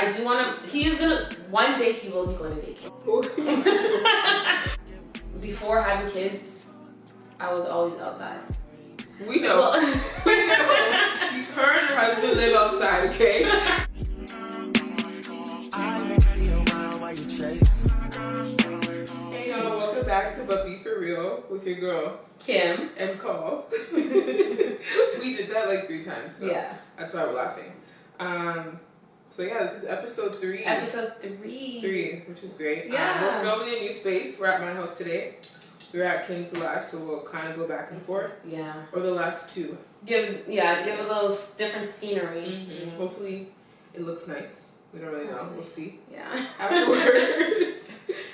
I do want to. He is gonna. One day he will be going to daycare. Before having kids, I was always outside. We know. Well, We know. Her and her husband live outside, okay? Hey y'all, welcome back to But Be For Real with your girl Kim and Cole. We did that like 3 times, so yeah. that's why we're laughing. So yeah, this is episode 3. Episode 3. 3, which is great. Yeah. We're filming in a new space. We're at my house today. We were at Kenny's the last, so we'll kind of go back and forth. Yeah. Or the last 2. Give a little different scenery. Mm-hmm. Hopefully, it looks nice. We don't really know. We'll see. Yeah. Afterwards.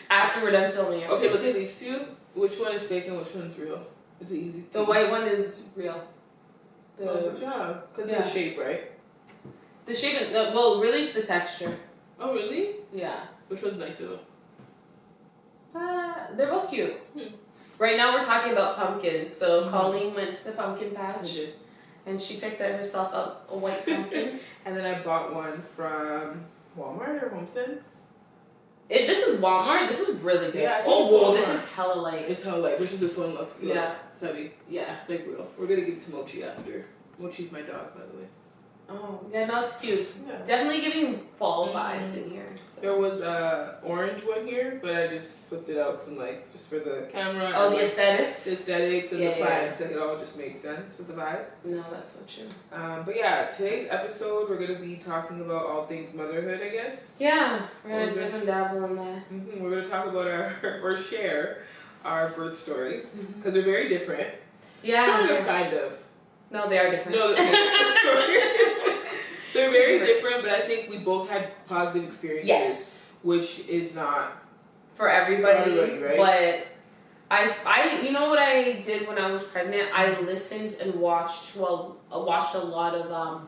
After we're done filming it. Okay, look at these 2. Which one is fake and which one's real? Is it easy? The white one is real. Good job. Because of the shape, right? The shape, well, really it's the texture. Oh, really? Yeah. Which one's nicer though? They're both cute. Right now we're talking about pumpkins. So Colleen went to the pumpkin patch. And she picked out herself a white pumpkin. And then I bought one from Walmart or HomeSense. This is Walmart. This is really good. Yeah, whoa, this is hella light. It's hella light. Which does this one look? Yeah. It's heavy. Yeah. It's like real. We're gonna give it to Mochi after. Mochi's my dog, by the way. Oh, yeah, no, it's cute. It's definitely giving fall vibes in here. So. There was a orange one here, but I just flipped it out because I'm like, just for the camera. Oh, and the aesthetics? The aesthetics and the plants, like it all just makes sense with the vibe. No, that's so true. But yeah, today's episode, we're going to be talking about all things motherhood, I guess. Yeah, we're going to dip and dabble in that. Mm-hmm. We're going to talk about or share our birth stories, because they're very different. Yeah. Sort of, kind of. No, they are different. No, they're very different, but I think we both had positive experiences. Yes. Which is not for everybody, right? But I you know what I did when I was pregnant? I listened and watched a lot of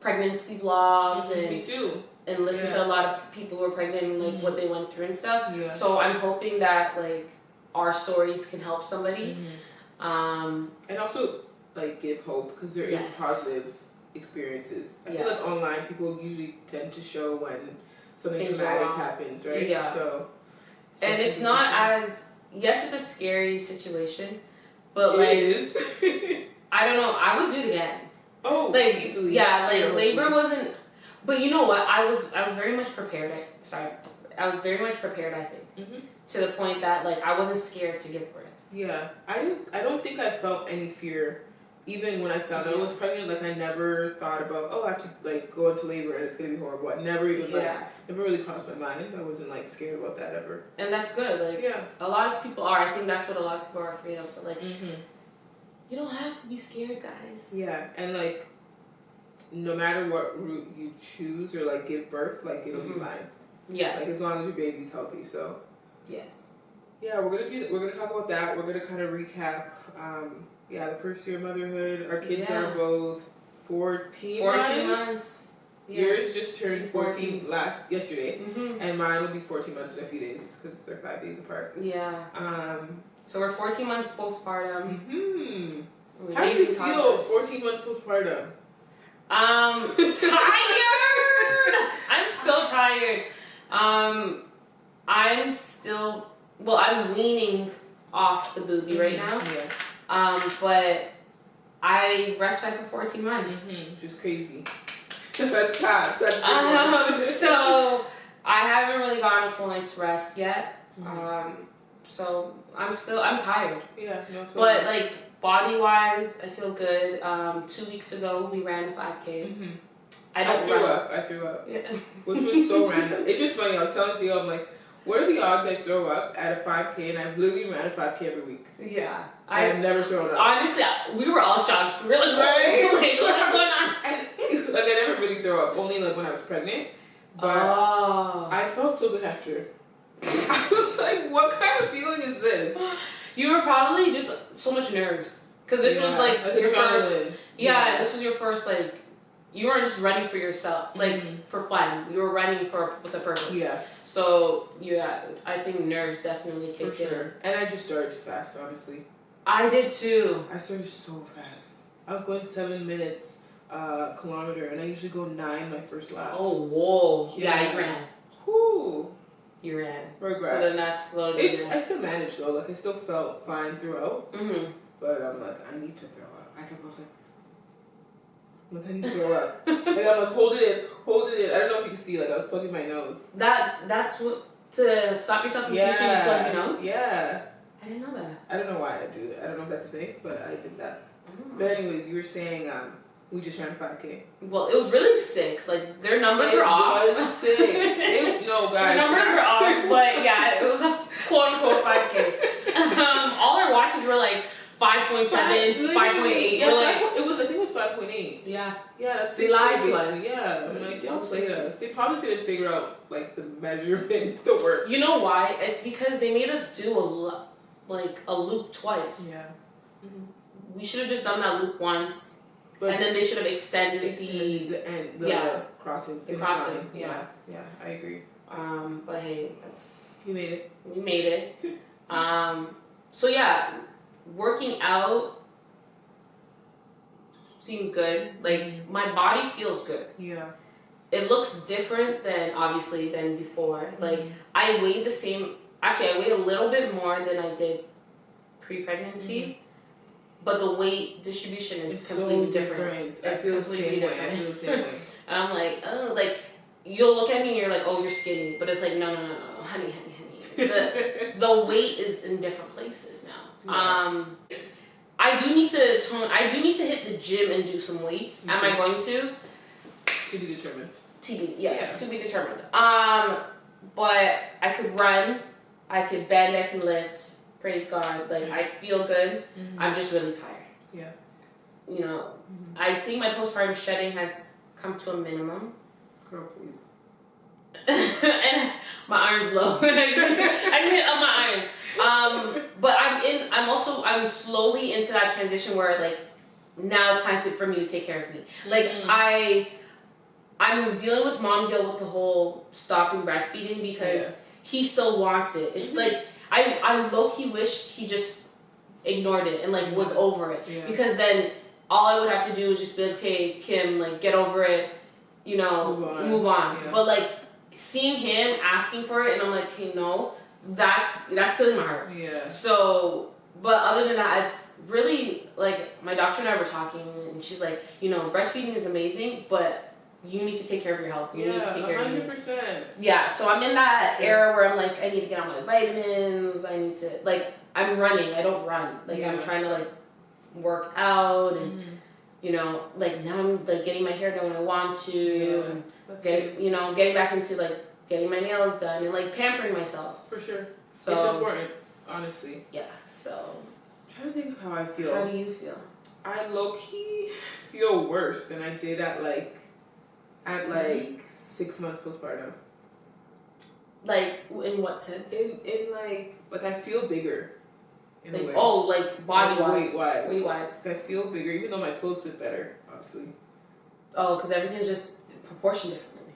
pregnancy vlogs and me too. And listened to a lot of people who were pregnant and like what they went through and stuff. Yeah. So I'm hoping that like our stories can help somebody. And also like give hope because there is positive experiences. I feel like online people usually tend to show when something traumatic happens, right? Yeah. So and it's not as it's a scary situation, but like I don't know, I would do it again. Oh, like easily. Yeah, like labor wasn't. But you know what? I was very much prepared. I was very much prepared. I think to the point that like I wasn't scared to give birth. Yeah, I don't think I felt any fear. Even when I found out I was pregnant, like I never thought about, I have to like go into labor and it's gonna be horrible. I never even never really crossed my mind. I wasn't like scared about that ever. And that's good. Like a lot of people are. I think that's what a lot of people are afraid of. But like, you don't have to be scared, guys. Yeah, and like, no matter what route you choose or like give birth, like it'll be fine. Yes. Like as long as your baby's healthy. So. Yes. Yeah, we're gonna talk about that. We're gonna kind of recap. The first year of motherhood. Our kids are both 14 months. Yeah. Yours just turned 14 yesterday, and mine will be 14 months in a few days because they're 5 days apart. Yeah. So we're 14 months postpartum. How do you feel 14 months postpartum? Tired. I'm so tired. I'm still. Well, I'm weaning off the boobie right now. Yeah. But I breastfed for 14 months. Which is crazy. That's fast. That's so I haven't really gotten a full night's rest yet. So I'm tired. Yeah, no, totally. But like body wise, I feel good. 2 weeks ago we ran a 5K. I threw up. Yeah. Which was so random. It's just funny. I was telling Theo, I'm like, what are the odds I throw up at a 5K and I've literally ran a 5K every week? Yeah. I've never thrown up. Honestly, we were all shocked. We were like, what's going on? Like, I never really throw up, only like when I was pregnant. But I felt so good after. I was like, what kind of feeling is this? You were probably just so much nerves. Because this was like your first. This was your first, like, you weren't just running for yourself, like for fun. You were running with a purpose. Yeah. So I think nerves definitely kicked in. And I just started too fast, honestly. I did too. I started so fast. I was going 7 minutes kilometer, and I usually go 9 my first lap. Oh, whoa. Yeah, you ran. Whoo. You ran. Regrets. So then that's slowed you down. I still managed though. Like I still felt fine throughout. Mm-hmm. But I'm like, I need to throw up. I was like, I need to throw up. Like I'm like, hold it in. I don't know if you can see. Like I was plugging my nose. That's what to stop yourself from puking. You plug your nose. Yeah. I didn't know that. I don't know why I do that. I don't know if that's a thing, but I did that. But anyways, you were saying we just ran 5K. Well, it was really 6. Like their numbers were off. It was 6. No, guys. The numbers were off, but yeah, it was a quote unquote 5K. All our watches were like 5.7, 5.8. Yeah, like, it was. I think it was 5.8. Yeah. Yeah, that's they lied to us. Yeah, I'm like, y'all played us. They probably couldn't figure out like the measurements to work. You know why? It's because they made us do a loop twice. Yeah. Mm-hmm. We should have just done that loop once, and then they should have extended the end. The crossing. The crossing. Yeah. Yeah, I agree. But hey, you made it. We made it. So yeah, working out seems good. Like my body feels good. Yeah. It looks different than before. Like I weigh the same. Actually, I weigh a little bit more than I did pre-pregnancy, but the weight distribution is completely different. I feel completely different. I feel the same way. And I'm like, oh, like you'll look at me and you're like, oh, you're skinny, but it's like, no, honey. The weight is in different places now. Yeah. I do need to hit the gym and do some weights. Am I going to? To be determined. To be determined. But I could run, I could bend, I can lift. Praise God. Like I feel good. Mm-hmm. I'm just really tired. Yeah. You know, I think my postpartum shedding has come to a minimum. Girl, please. And my iron's low. I just hit up my iron. But I'm slowly into that transition where like now it's time for me to take care of me. Like I'm dealing with mom guilt with the whole stopping breastfeeding because he still wants it. It's like I low-key wished he just ignored it and like was over it. Yeah. Because then all I would have to do is just be like, okay, Kim, like get over it, you know, move on. Yeah. But like seeing him asking for it and I'm like, okay, no, that's killing my heart. Yeah. So, but other than that, it's really like my doctor and I were talking and she's like, you know, breastfeeding is amazing, but you need to take care of your health. You need to take care 100%. of you. Yeah, so I'm in that era where I'm like, I need to get on my vitamins. I need to, like, I'm running. I don't run. Like, I'm trying to, like, work out and, you know, like, now I'm, like, getting my hair done when I want to. Yeah, and getting back into, like, getting my nails done and, like, pampering myself. For sure. So, it's important, honestly. Yeah, so. I'm trying to think of how I feel. How do you feel? I low-key feel worse than I did at 6 months postpartum. Like, in what sense? In like I feel bigger. In a way. Oh, like body-wise. Weight-wise. I feel bigger, even though my clothes fit better, obviously. Oh, because everything's just proportioned differently.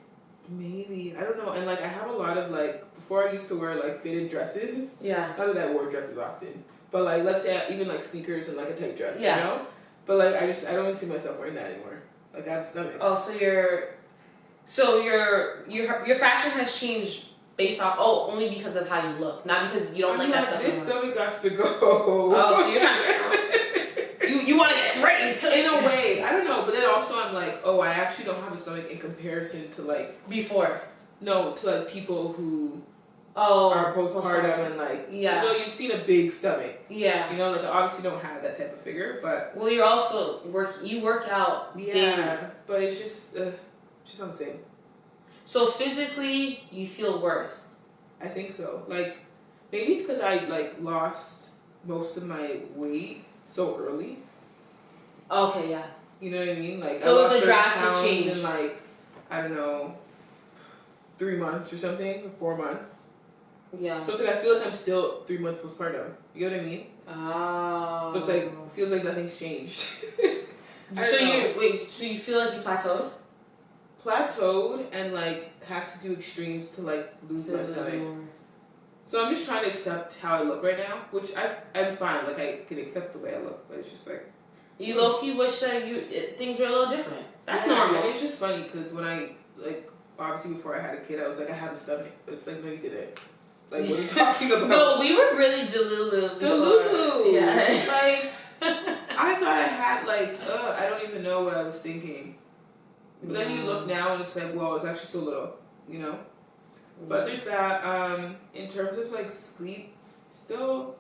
Maybe. I don't know. And, like, I have a lot of, like, before I used to wear, like, fitted dresses. Yeah. Not that I wore dresses often. But, like, let's say even, like, sneakers and, like, a tight dress, you know? But, like, I don't even see myself wearing that anymore. Like, I have a stomach. Oh, so your fashion has changed based off only because of how you look, not because you don't like that stuff. This stomach has to go. Oh, so you're trying to you want to get right in a way. I don't know, but then also I'm like, oh, I actually don't have a stomach in comparison to like before. No, to like people who are postpartum and like you know you've seen a big stomach. Yeah. You know, like I obviously don't have that type of figure, but well, you're also work out daily. But it's just not the same. So physically, you feel worse? I think so. Like, maybe it's because I, like, lost most of my weight so early. Okay, yeah. You know what I mean? Like, so I it was a drastic change. In, like, I don't know, 3 months or something, or 4 months. Yeah. So it's like, I feel like I'm still 3 months postpartum. You know what I mean? Oh. So it's like, it feels like nothing's changed. So you feel like you plateaued? Plateaued and like have to do extremes to like lose my stomach. So I'm just trying to accept how I look right now, which I'm fine. Like I can accept the way I look, but it's just like you low key wish that things were a little different. That's normal. And it's just funny because when I, like, obviously before I had a kid, I was like, I have a stomach. But it's like, no, you didn't. Like, what are you talking about? No, we were really delulu. Delulu. Yeah. Like, I thought I had, like, I don't even know what I was thinking. But then you look now and it's like, well, it's actually so little, you know? But there's that. In terms of, like, sleep, still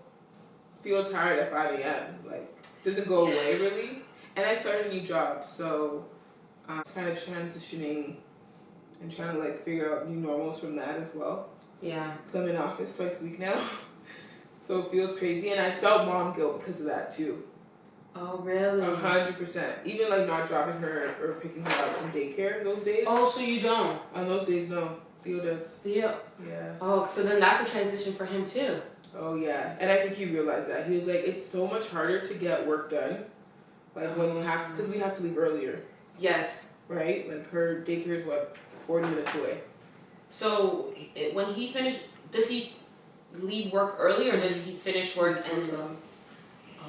feel tired at 5 a.m. Like, doesn't go away, really. And I started a new job, so I'm kind of transitioning and trying to, like, figure out new normals from that as well. Yeah. So I'm in office twice a week now. So it feels crazy. And I felt mom guilt because of that, too. Oh, really? 100%. Even, like, not dropping her or picking her up from daycare those days. Oh, so you don't? On those days, no. Theo does. Theo? Yeah. Oh, so then that's a transition for him, too. Oh, yeah. And I think he realized that. He was like, it's so much harder to get work done. Like, when you have to, because we have to leave earlier. Yes. Right? Like, her daycare is, 40 minutes away. So, when he finished, does he leave work early or does he finish work and go?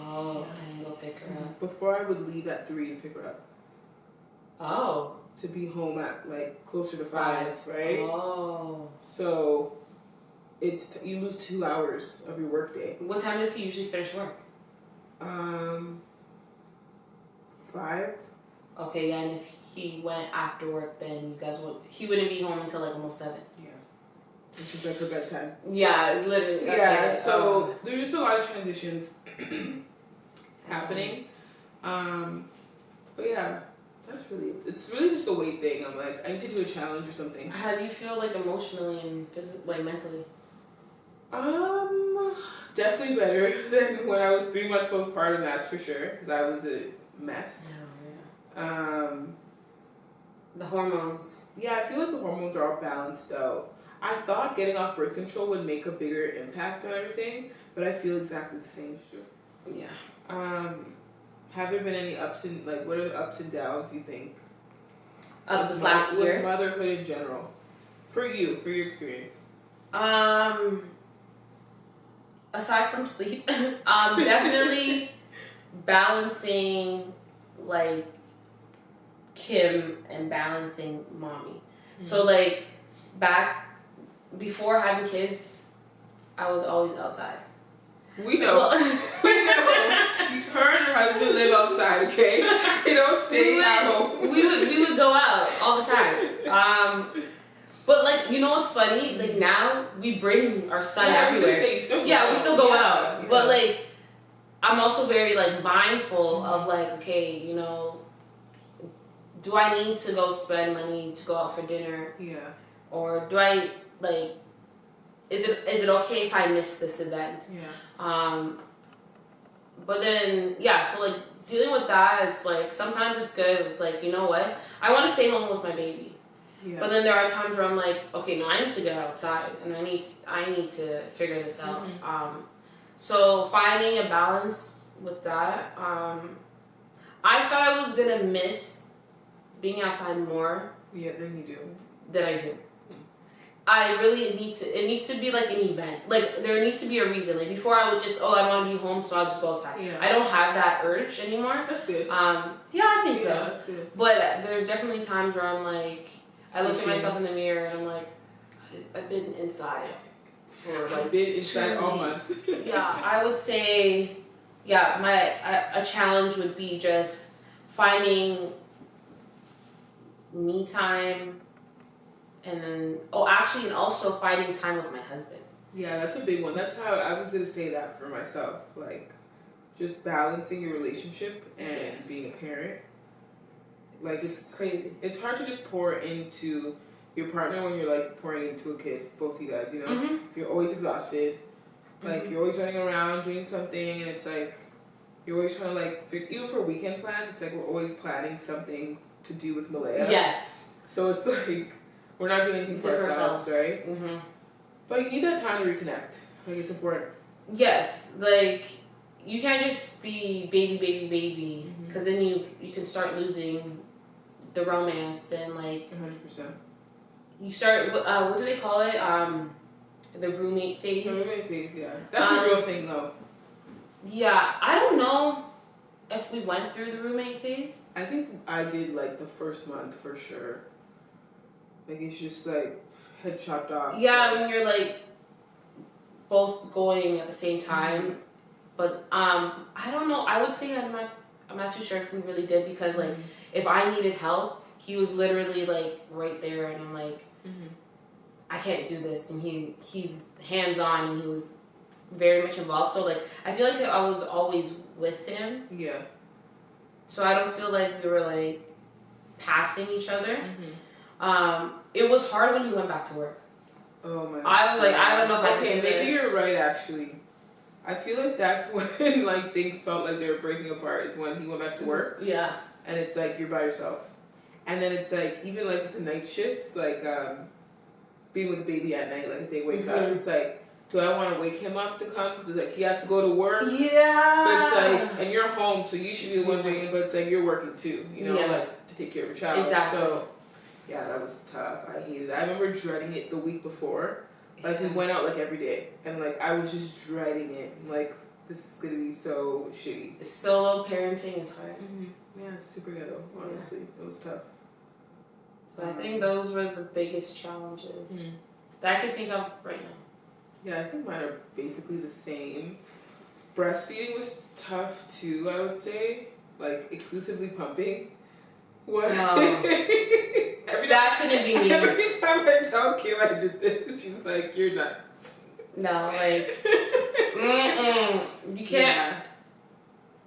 Oh, and go pick her up. Before I would leave at 3 to pick her up. Oh. To be home at, like, closer to 5, right? Oh. So, it's, you lose 2 hours of your work day. What time does he usually finish work? 5. Okay, yeah, and if he went after work, then he wouldn't be home until like almost 7. Yeah. Which is like her bedtime. Yeah, literally. Yeah, okay. So there's just a lot of transitions happening. But yeah, that's really, it's really just a weight thing. I'm like, I need to do a challenge or something. How do you feel like emotionally and physically, like mentally? Definitely better than when I was 3 months postpartum, that's for sure, because I was a mess. Oh, yeah. The hormones. Yeah, I feel like the hormones are all balanced out. I thought getting off birth control would make a bigger impact on everything, but I feel exactly the same. Yeah. Have there been any ups and, like, what are the ups and downs you think? Of this last year? With motherhood in general. For you, for your experience. Aside from sleep, definitely balancing, like, Kim and balancing mommy. Mm-hmm. So, like, back before having kids, I was always outside. We know. Well, we know. Her and her husband live outside, okay? They don't stay at home. We would go out all the time. But, like, you know what's funny? Like, now we bring our son everywhere. We still go out. We still go out. Yeah. But, like, I'm also very, like, mindful of, like, okay, you know, do I need to go spend money to go out for dinner? Yeah. Or do I, like, is it okay if I miss this event? Yeah. But then, yeah, so, like, dealing with that is, like, sometimes it's good. It's like, you know what? I want to stay home with my baby. Yeah. But then there are times where I'm like, okay, no, I need to get outside. And I need to figure this out. Mm-hmm. So finding a balance with that. I thought I was going to miss being outside more. Yeah, then you do. Than I do. I really it needs to be like an event. Like, there needs to be a reason. Like, before I would just, I don't want to be home, so I'll just go outside. Yeah. I don't have that urge anymore. That's good. Yeah, I think so. That's good. But there's definitely times where I'm like, I look at myself in the mirror and I'm like, I've been inside for like, I've been inside all months. Yeah, I would say, yeah, a challenge would be just finding me time. And then, and also finding time with my husband. Yeah, that's a big one. That's how I was going to say that for myself. Like, just balancing your relationship and being a parent. Like, it's crazy. It's hard to just pour into your partner when you're, like, pouring into a kid, both of you guys, you know? Mm-hmm. You're always exhausted. Like, you're always running around doing something, and it's like, you're always trying to, like, even for weekend plans, it's like we're always planning something to do with Malaya. Yes. So it's like, we're not doing anything for ourselves, right? Mm-hmm. But you need that time to reconnect. Like, it's important. Yes. Like, you can't just be baby, because then you can start losing the romance and, like... 100%. You start, what do they call it? The roommate phase? The roommate phase, yeah. That's a real thing, though. Yeah, I don't know if we went through the roommate phase. I think I did like the first month for sure. Like it's just like head chopped off. Yeah, when you're like both going at the same time. Mm-hmm. But I don't know. I would say I'm not too sure if we really did, because like if I needed help, he was literally like right there, and I'm like, I can't do this, and he's hands on, and he was very much involved. So like I feel like I was always with him. Yeah. So I don't feel like we were like passing each other. It was hard when he went back to work. Oh my. I was like, I don't know if I can do this. Maybe you're right actually. I feel like that's when like things felt like they were breaking apart, is when he went back to work. Yeah. And it's like you're by yourself. And then it's like even like with the night shifts, like being with the baby at night, like if they wake up, it's like, do I want to wake him up to come? Because like he has to go to work. Yeah. But it's like, and you're home, so you should be the one doing it. But it's like you're working too, you know, like to take care of your child. Exactly. So yeah, that was tough. I hated it. I remember dreading it the week before. Like we went out like every day, and like I was just dreading it. Like this is gonna be so shitty. Solo parenting is hard. Yeah, it's super ghetto. Honestly, it was tough. So I think those were the biggest challenges that I can think of right now. Yeah, I think mine are basically the same. Breastfeeding was tough too, I would say. Like exclusively pumping. What? No. That couldn't be me. Every time I tell Kim I did this, she's like, "You're nuts." No, like, you can't. Yeah.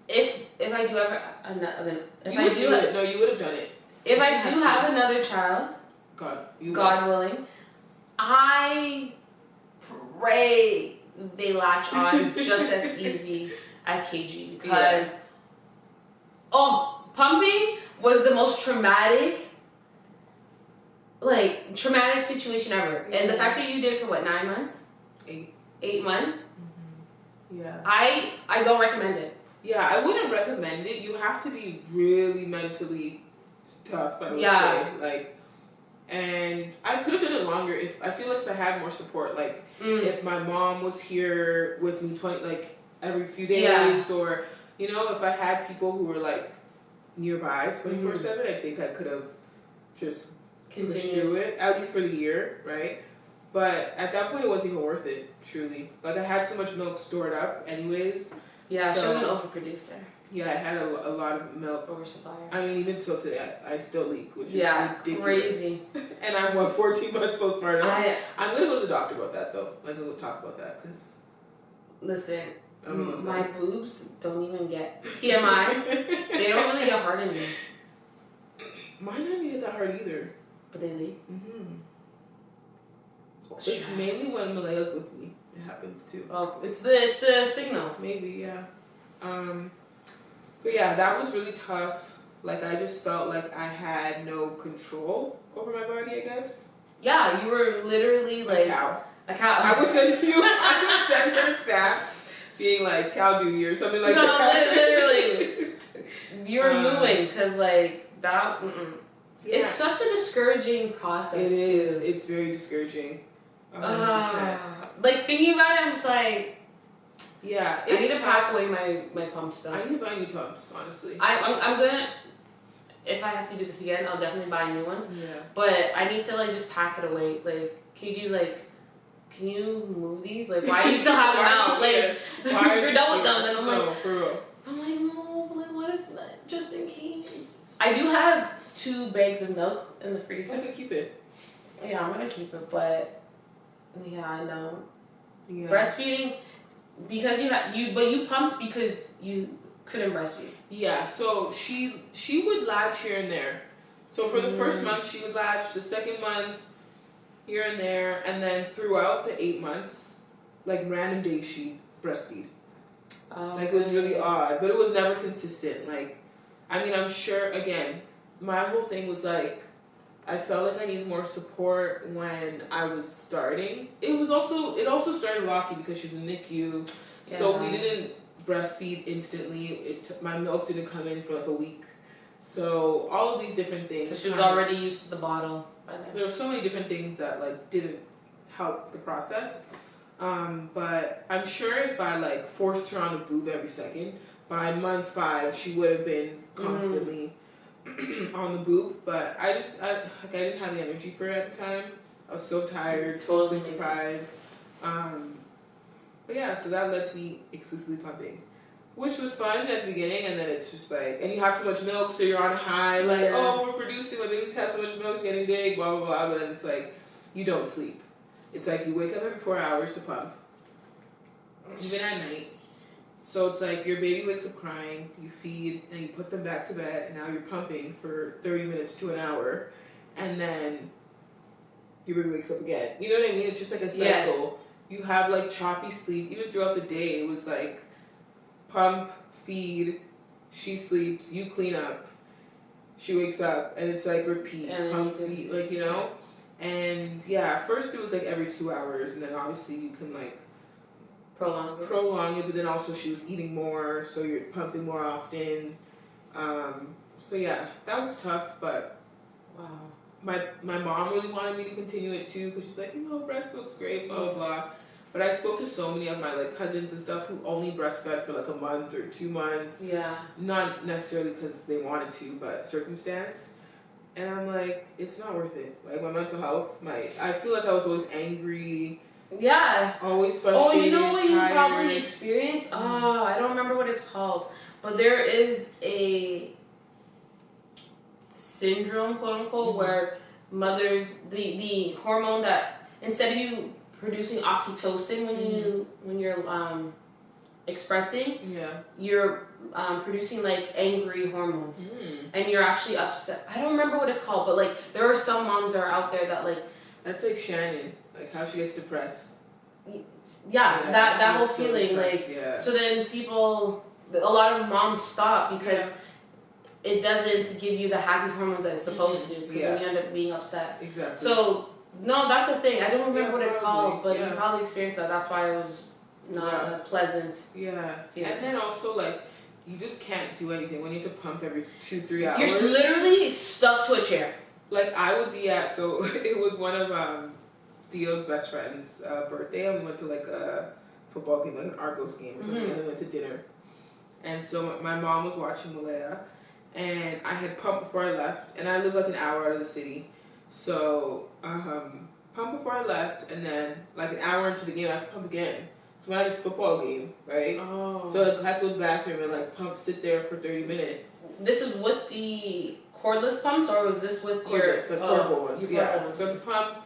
If I do ever another, if I do it, no, you would have done it. If I do have another child, God willing, I pray they latch on just as easy as KG, because pumping was the most traumatic situation ever. And the fact that you did it for what, 9 months? 8 months? Yeah. I don't recommend it. Yeah, I wouldn't recommend it. You have to be really mentally tough, I would say. Like, and I could have done it longer if I feel like if I had more support. Like if my mom was here with me every few days, or you know, if I had people who were like nearby 24/7, I think I could have just pushed through it, at least for the year, right? But at that point, it wasn't even worth it, truly. Like, I had so much milk stored up anyways. Yeah, she was an overproducer. Yeah, I had a lot of milk. Oversupplier. I mean, even till today, I still leak, which is ridiculous. Crazy. And I'm, 14 months postpartum? I'm going to go to the doctor about that, though. I'm going to talk about that, because... Listen, my boobs don't even get TMI. They don't really get hard anymore. Mine don't get that hard either. But they leak? It's mainly when Malaya's with me. It happens too. Oh, it's the signals. Maybe, yeah. But yeah, that was really tough. Like, I just felt like I had no control over my body, I guess. Yeah, you were literally like a cow. I would send her snaps being like cow duty or something like that. No, literally. You were mooing, because like that. Yeah. It's such a discouraging process. It is. It's very discouraging. 100%. Like thinking about it, I'm just like, yeah. I need to pack away my pump stuff. I need to buy new pumps, honestly. I'm gonna. If I have to do this again, I'll definitely buy new ones. Yeah. But I need to like just pack it away. Like KG's like, can you move these? Like, why do you still have them out? Like, you're done with them. And I'm like, for real. I'm like, no. Like, what if just in case? I do have 2 bags of milk in the freezer. I'm gonna keep it. Yeah, I'm gonna keep it, but yeah, I know. Yeah. Breastfeeding, because you pumped because you couldn't breastfeed. Yeah, so she would latch here and there. So for the first month she would latch, the second month here and there, and then throughout the 8 months, like random days she'd breastfeed. Like it was really odd, but it was never consistent. Like, I mean, I'm sure, again, my whole thing was like, I felt like I needed more support when I was starting. It also started rocky because she's in NICU, so we didn't breastfeed instantly. My milk didn't come in for like a week, so all of these different things. So she was already used to the bottle by then. There were so many different things that like didn't help the process. But I'm sure if I like forced her on a boob every second, by month 5, she would have been constantly on the boot. But I didn't have the energy for it at the time. I was so tired, so sleep deprived. But yeah, so that led to me exclusively pumping, which was fun at the beginning, and then it's just like, and you have so much milk, so you're on a high, like, oh, we're producing, my baby's had so much milk, it's getting big, blah, blah, blah, but then it's like, you don't sleep. It's like, you wake up every 4 hours to pump, even at night. So it's like, your baby wakes up crying, you feed, and you put them back to bed, and now you're pumping for 30 minutes to an hour, and then your baby wakes up again. You know what I mean? It's just like a cycle. Yes. You have like choppy sleep, even throughout the day. It was like, pump, feed, she sleeps, you clean up, she wakes up, and it's like repeat, pump, feed, like, you know? And yeah, first it was like every 2 hours, and then obviously you can like prolong it, but then also she was eating more, so you're pumping more often. So yeah, that was tough, but wow. My mom really wanted me to continue it too, because she's like, you know, breast milk's great, blah, blah, blah. But I spoke to so many of my like cousins and stuff who only breastfed for like a month or 2 months. Yeah. Not necessarily because they wanted to, but circumstance. And I'm like, it's not worth it. Like my mental health, I feel like I was always angry. Yeah. Always frustrated. Oh, you know what you probably experienced? Oh, I don't remember what it's called, but there is a syndrome, quote unquote, where mothers, the hormone that instead of you producing oxytocin when you're expressing, you're producing like angry hormones, and you're actually upset. I don't remember what it's called, but like there are some moms that are out there that like, that's like Shannon, like how she gets depressed. Yeah, that whole feeling, like, so then a lot of moms stop because it doesn't give you the happy hormones that it's supposed to, because then you end up being upset. Exactly. So no, that's a thing. I don't remember what it's called, but you probably experienced that. That's why it was not a pleasant feeling. And then also, like, you just can't do anything when you have to pump every 2-3 hours. You're literally stuck to a chair. Like, I would be so it was one of Theo's best friend's birthday, and we went to, like, a football game, like an Argos game or something, and then we went to dinner. And so my mom was watching Malaya, and I had pumped before I left, and I live, like, an hour out of the city. So, pump before I left, and then, like, an hour into the game, I have to pump again. So I had a football game, right? Oh. So like, I had to go to the bathroom and, like, sit there for 30 minutes. This is with the cordless pumps, or was this with cordless, your... portable ones, yeah. So I had to pump,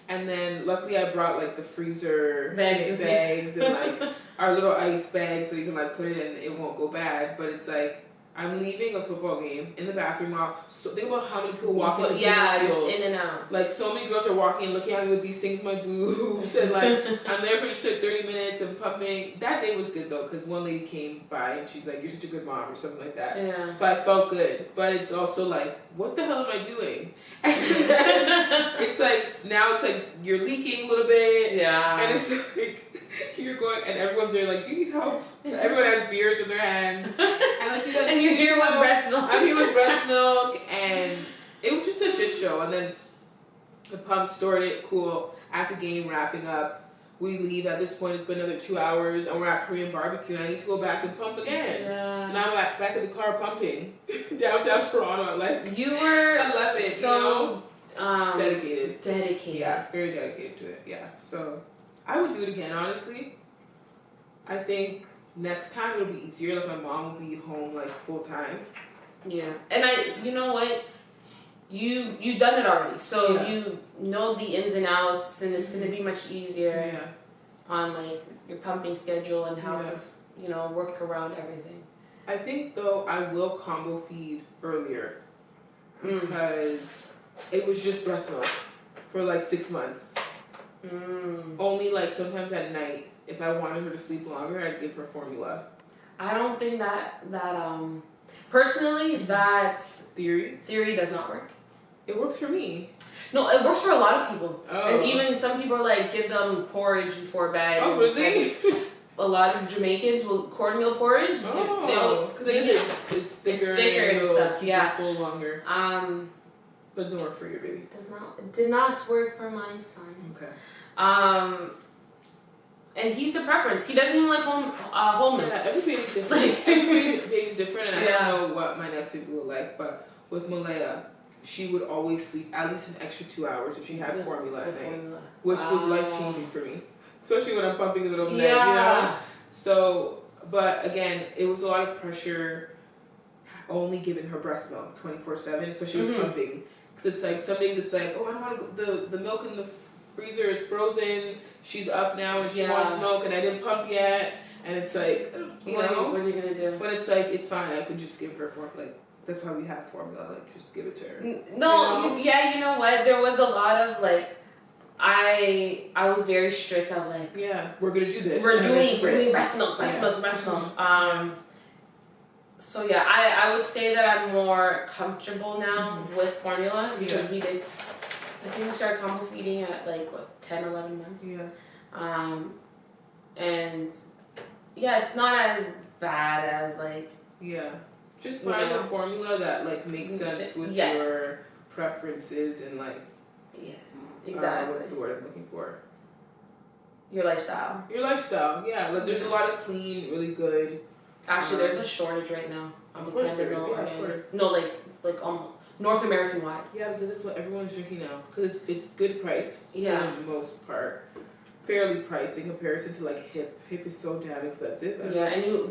and then, luckily, I brought, like, the freezer bags and, like, our little ice bag, so you can, like, put it in, it won't go bad. But it's, like, I'm leaving a football game in the bathroom while, so think about how many people walk in the field. Just in and out. Like, so many girls are walking and looking at me with these things in my boobs, and like, I'm there for just like 30 minutes and pumping. That day was good though, because one lady came by and she's like, you're such a good mom, or something like that. Yeah. So I felt good, but it's also like, what the hell am I doing? It's like, now it's like, you're leaking a little bit. Yeah. And it's like, you're going, and everyone's there like, do you need help? Everyone has beers in their hands. And like, and you're here with breast milk. I'm here with breast milk, and it was just a shit show. And then the pump started, cool, at the game, wrapping up. We leave. At this point, it's been another 2 hours, and we're at Korean barbecue, and I need to go back and pump again. Yeah. So now I'm back at the car pumping downtown Toronto. Like, you were I love it, so dedicated. Yeah, very dedicated to it. Yeah, so I would do it again, honestly. I think next time it'll be easier. Like, my mom will be home like full time. Yeah, and you know what? You've done it already, so you know the ins and outs, and it's gonna be much easier on like your pumping schedule and how to work around everything. I think though I will combo feed earlier because it was just breast milk for like 6 months. Only like sometimes at night, if I wanted her to sleep longer, I'd give her formula. I don't think that personally that theory does not work. It works for me. No, it works for a lot of people. Oh. And even some people are like, give them porridge before bed. Oh, really? A lot of Jamaicans will cornmeal porridge. Oh, because it's thicker and stuff. Yeah, full longer. But it doesn't work for your baby. It did not work for my son. Okay. And he's the preference. He doesn't even like whole milk. Yeah, every baby's different. Every baby's different, and I don't know what my next baby will like. But with Malaya, she would always sleep at least an extra 2 hours if she had formula at night, which was life changing for me, especially when I'm pumping the middle of the night. You know. So, but again, it was a lot of pressure. Only giving her breast milk 24/7, especially with pumping, because it's like some days it's like, oh, I don't want to go. The milk in the freezer is frozen. She's up now and she wants milk, and I didn't pump yet. And it's like, you know, what are you gonna do? But it's like, it's fine. I could just give her like that's how we have formula. Like just give it to her. No, you know? You know what? There was a lot of like, I was very strict. I was like, we're gonna do this. We're doing breast milk. So yeah, I would say that I'm more comfortable now with formula because we did. I think we started combo feeding at like what 10, 11 months. And it's not as bad as like just find a formula that like makes sense with your preferences and like exactly what's the word I'm looking for? Your lifestyle. Like there's a lot of clean, really good. Actually, there's a shortage right now. Of course there is. Yeah, of course. No, like North American wide. Yeah, because that's what everyone's drinking now. Because it's good price for the most part. Fairly priced in comparison to like Hip. Hip is so damn expensive. And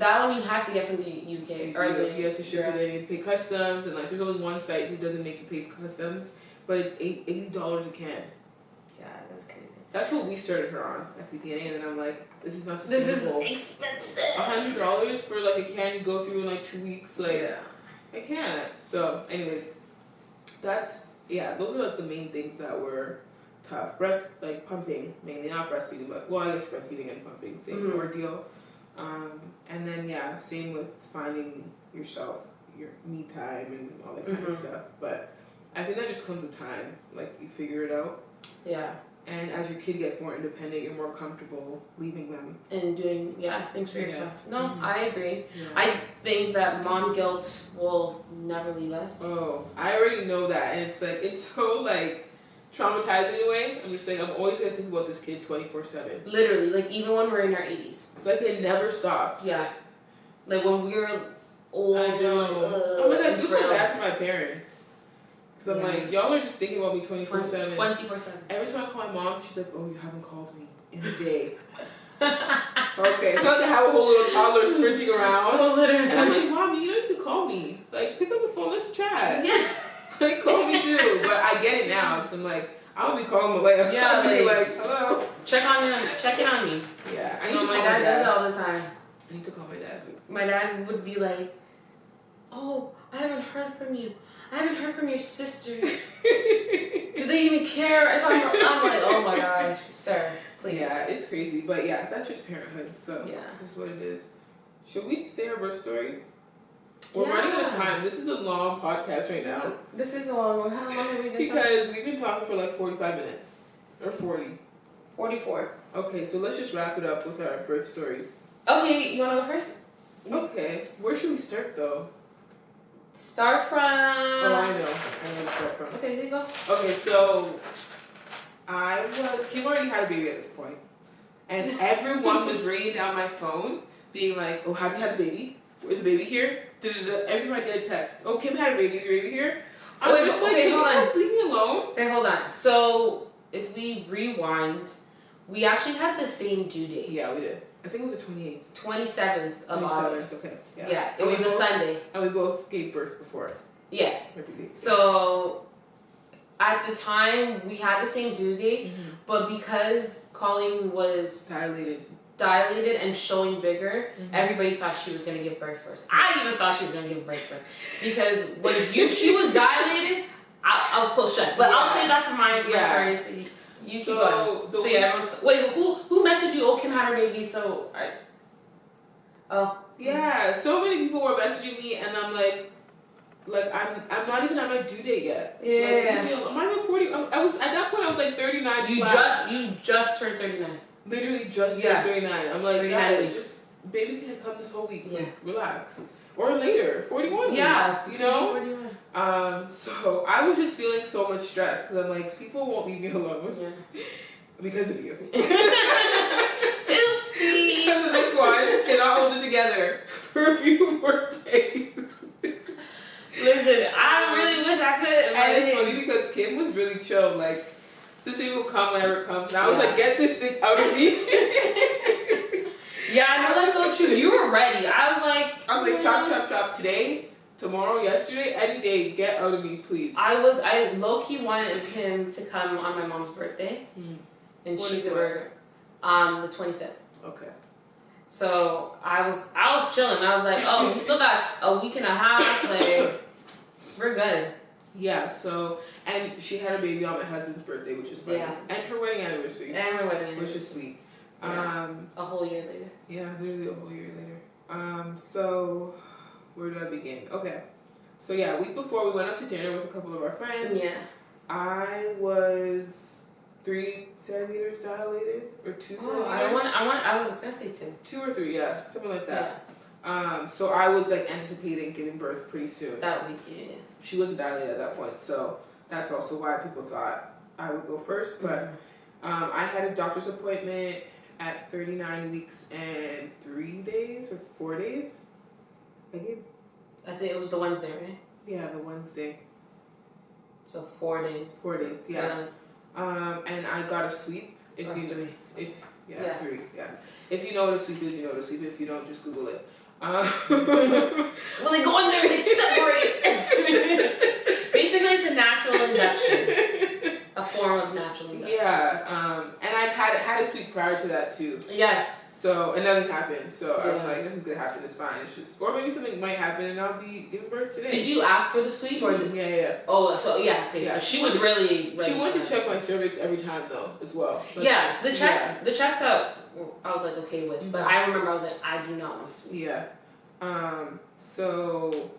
that one you have to get from the UK. You have to ship it in and pay customs, and like there's only one site who doesn't make you pay customs, but it's $80 a can. Yeah, that's crazy. That's what we started her on at the beginning, and then I'm like, this is not sustainable. This is expensive. $100 for like a can you go through in like 2 weeks, like I can't. So, anyways, those are like the main things that were tough. Pumping, mainly not breastfeeding, but I guess breastfeeding and pumping, same ordeal. And then same with finding yourself, your me time and all that kind of stuff. But I think that just comes with time. Like you figure it out. Yeah. And as your kid gets more independent, you're more comfortable leaving them. And doing, things for yourself. No, I agree. Yeah. I think that mom guilt will never leave us. Oh, I already know that. And it's like, it's so like traumatizing in a way. I'm just saying, I'm always going to think about this kid 24/7. Literally, like even when we're in our 80s. Like it never stops. Yeah. Like when we're old. I know. I feel so bad for my parents. Because I'm like, y'all are just thinking about me 24/7. 24/7. Every time I call my mom, she's like, oh, you haven't called me in a day. Okay, so I have a whole little toddler sprinting around. Oh, literally. And I'm like, Mom, you don't need to call me. Like, pick up the phone, let's chat. Yeah. Like, call me too. But I get it now, because I'm like, I'll be calling Malaya. Yeah, I'll be like, hello. Check in on me. Yeah, I need to call my dad. Does it all the time. I need to call my dad. My dad would be like, oh, I haven't heard from you. I haven't heard from your sisters. Do they even care if I'm like, oh my gosh, sir, please. Yeah, it's crazy. But that's just parenthood. So that's what it is. Should we say our birth stories? We're running out of time. This is a long podcast right now. This is a long one. How long have we been talking? Because we've been talking for like 45 minutes. Or 40. 44. Okay, so let's just wrap it up with our birth stories. Okay, you want to go first? Okay. Where should we start though? Start from... Oh, I know where to start from. Okay, there you go. Okay, so Kim already had a baby at this point. And everyone was ringing down my phone, being like, oh, have you had a baby? Is the baby here? Every time I get a text, oh, Kim had a baby, is your baby here? I'm just like, can you guys leave me alone? Okay, hold on. So, if we rewind, we actually had the same due date. Yeah, we did. I think it was the 28th. 27th of August. Okay. Yeah, it was a Sunday. And we both gave birth before. Yes. So, at the time, we had the same due date, but because Colleen was dilated and showing bigger, everybody thought she was going to give birth first. I even thought she was going to give birth first. Because when she was dilated, I was close shut. But I'll say that for my story, so you keep going. So everyone's... Wait, who messaged you? Oh, Kim had her baby, so... Yeah, so many people were messaging me, and I'm like I'm not even at my due date yet. Yeah. Like, I'm not even 40. I was at that point. I was like 39. You just turned 39. Literally just turned 39. I'm like, 39 guys, just baby can come this whole week. Yeah. Like, relax. Or later, 41 weeks. You know. 41. So I was just feeling so much stress because I'm like, people won't leave me alone. Yeah. Because of you. because of this one cannot hold it together for a few more days. Listen, I really wish I could. And it's funny because Kim was really chill. Like, this thing will come whenever it comes. And I was like, get this thing out of me. Yeah, I know that's so true. You were ready. I was like, chop, chop, chop. Today, tomorrow, yesterday, any day, get out of me, please. I low-key wanted him to come on my mom's birthday. And What she's is a Virgo. The 25th. Okay. So I was chilling. I was like, oh, we still got a week and a half. Like, we're good. Yeah, so, and she had a baby on my husband's birthday, which is funny. Yeah. And her wedding anniversary. Which is sweet. Yeah. A whole year later. Yeah, literally a whole year later. So, where do I begin? Okay. So, yeah, a week before we went up to dinner with a couple of our friends. Yeah. I was 3 centimeters dilated, or 2 centimeters. I was gonna say 2. 2 or 3, yeah, something like that. Yeah. So I was like anticipating giving birth pretty soon. That week, yeah. She wasn't dilated at that point, so that's also why people thought I would go first. But I had a doctor's appointment at 39 weeks and 3 days or 4 days. I think it was the Wednesday, right? Yeah, the Wednesday. So 4 days. 4 days, yeah. And I got a sweep. Three. 3. Yeah. If you know what a sweep is, you know what a sweep is. If you don't, just Google it. When they go in there, they separate. Basically, it's a natural induction. A form of natural induction. Yeah. And I've had a sweep prior to that too. Yes. So, and nothing happened. So I'm like, nothing's gonna happen. It's fine. It's just, or maybe something might happen, and I'll be giving birth today. Did you ask for the sweep or? Yeah. Oh, so yeah. Okay, yeah. so she was really. She went to check my cervix every time though, as well. But yeah, the checks out. I was like okay with, but I remember I was like, I do not want to sweep. Yeah. So,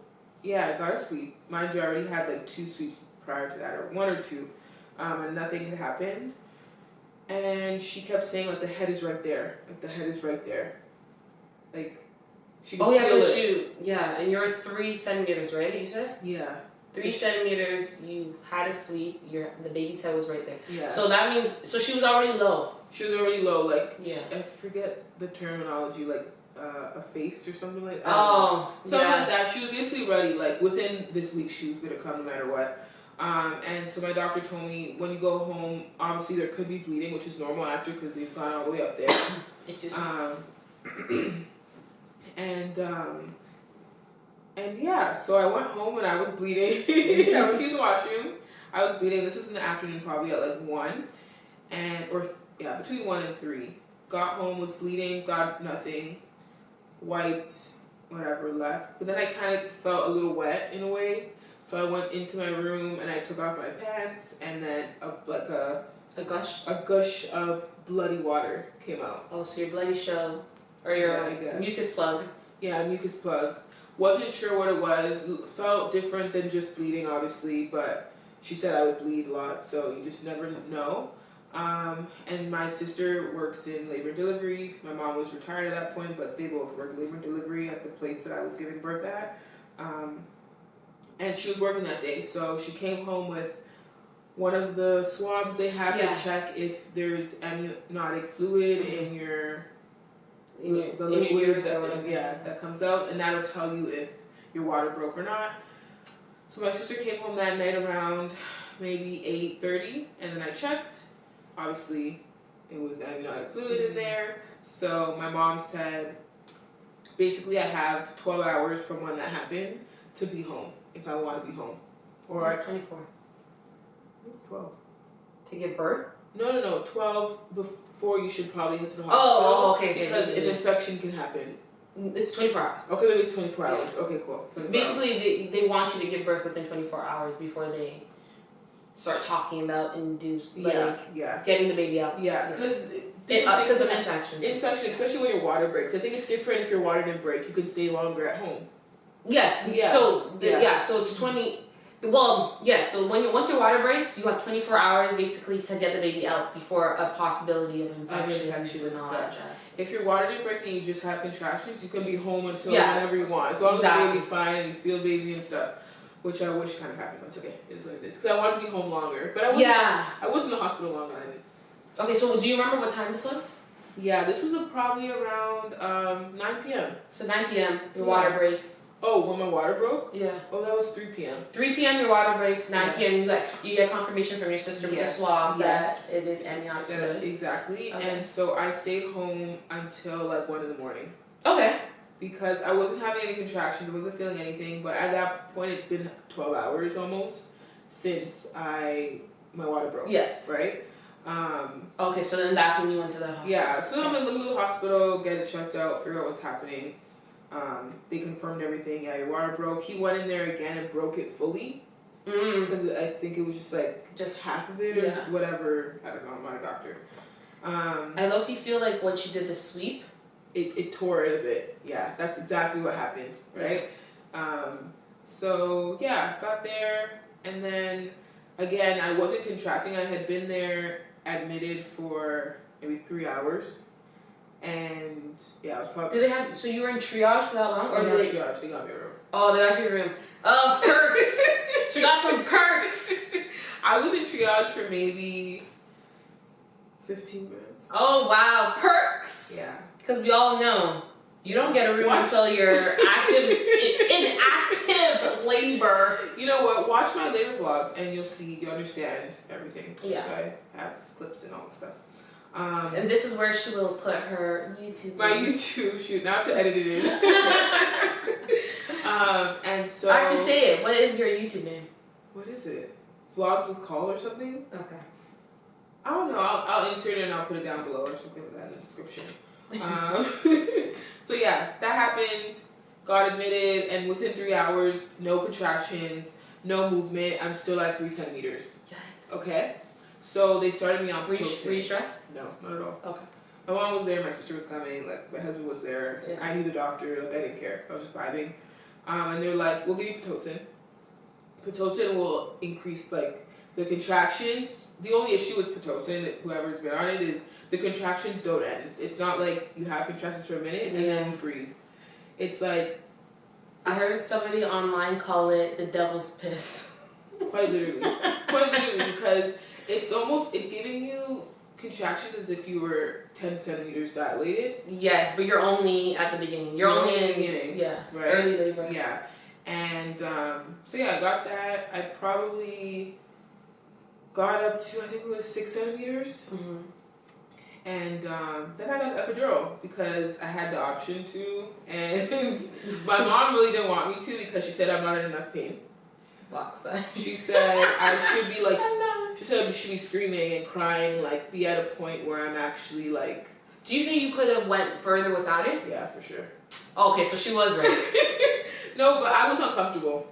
yeah, I got a sweep. Mind you, I already had like 2 sweeps prior to that, or 1 or 2, and nothing had happened. And she kept saying like the head is right there, like she could feel it. Yeah, and you're 3 centimeters, right? You said. Yeah. 3 centimeters. You had a sweep. The baby's head was right there. Yeah. So that means she was already low. She was already low, like I yeah. forget the terminology, like a face or something like that. Oh, something like that. She was basically ready. Like within this week, she was gonna come no matter what. And so my doctor told me when you go home, obviously there could be bleeding, which is normal after because they've gone all the way up there. And yeah, so I went home and I was bleeding. I went to use the washroom. I was bleeding. This was in the afternoon, probably at like 1, between 1 and 3. Got home, was bleeding, got nothing, wiped, whatever, left. But then I kind of felt a little wet in a way. So I went into my room and I took off my pants, and then a gush of bloody water came out. Oh, so your bloody show, or your mucus plug. Yeah, mucus plug. Wasn't sure what it was. Felt different than just bleeding, obviously, but she said I would bleed a lot, so you just never know. And my sister works in labor and delivery. My mom was retired at that point, but they both worked labor and delivery at the place that I was giving birth at. And she was working that day, so she came home with one of the swabs they have to check if there's amniotic fluid in your liquid that comes out, and that'll tell you if your water broke or not. So my sister came home that night around maybe 8:30, and then I checked. Obviously, it was amniotic fluid in there. So my mom said, basically, I have 12 hours from when that happened to be home if I want to be home. Or 24. It's 12. To give birth? No. 12 before you should probably get to the hospital. Oh, okay. Because an infection can happen. It's 24 hours. Okay, maybe it's 24 hours. Yeah. Okay, cool. Basically, they want you to give birth within 24 hours before they start talking about getting the baby out. Yeah, because of infection. Infection, especially when your water breaks. I think it's different if your water didn't break. You can stay longer at home. Yes. Yeah. So it's 20. Well, yes. So once your water breaks, you have 24 hours basically to get the baby out before a possibility of infection and stuff. If your water didn't break and you just have contractions, you can be home until whenever you want, as long as the baby's fine and you feel baby and stuff. Which I wish kind of happened, but it's okay. It is what it is. Because I wanted to be home longer, but I was in the hospital longer than this. Okay, so do you remember what time this was? Yeah, this was probably around 9 p.m. So 9 p.m. your water breaks. Oh, when my water broke? Yeah. Oh, that was 3 p.m. 3 p.m. your water breaks. 9 p.m. you get confirmation from your sister with a swab that it is amniotic fluid. Exactly. Okay. And so I stayed home until like 1 in the morning. Okay. Because I wasn't having any contractions, I wasn't feeling anything, but at that point it'd been 12 hours almost since my water broke. Yes. Right? Okay, so then that's when you went to the hospital. Yeah, so then I'm like, let me go to the hospital, get it checked out, figure out what's happening. They confirmed everything. Yeah, your water broke. He went in there again and broke it fully. Because I think it was just half of it or whatever. I don't know, I'm not a doctor. I low-key feel like once you did the sweep, it tore it a bit. Yeah, that's exactly what happened, right? So yeah, got there, and then again, I wasn't contracting. I had been there admitted for maybe 3 hours, and yeah, I was probably. Did they have? So you were in triage for that long, or did they? Triage. They got me a room. Oh, they got you a room. Oh, perks. She got some perks. I was in triage for maybe 15 minutes. Oh wow, perks. Yeah. Because we all know you don't get a room until you're in active labor. You know what? Watch my labor vlog and you understand everything. Yeah. I have clips and all that stuff. And this is where she will put her YouTube. My YouTube shoot, not to edit it in. And so. Actually, say it. What is your YouTube name? What is it? Vlogs with Call or something? Okay. I don't know. I'll insert it and I'll put it down below or something like that in the description. So yeah, that happened, got admitted, and within 3 hours, no contractions, no movement. I'm still at 3 centimeters. Yikes. Okay? So they started me on Pitocin. Were you stressed? No, not at all. Okay. My mom was there, my sister was coming, like my husband was there. Yeah. I knew the doctor, like I didn't care. I was just vibing. And they were like, we'll give you Pitocin. Pitocin will increase like the contractions. The only issue with Pitocin, whoever's been on it, is the contractions don't end. It's not like you have contractions for a minute and then you breathe. It's like... I heard somebody online call it the devil's piss. Quite literally. Quite literally, because it's giving you contractions as if you were 10 centimeters dilated. Yes, but you're only at the beginning. You're only in the beginning. Yeah, right? Early labor. Yeah. And so yeah, I got that. I probably got up to, I think it was 6 centimeters. Mm-hmm. And then I got the epidural because I had the option to, and my mom really didn't want me to because she said I'm not in enough pain. She said I should be like, she said I should be screaming and crying, like be at a point where I'm actually like. Do you think you could have went further without it? Yeah, for sure. Okay, so she was right. No, but I was uncomfortable.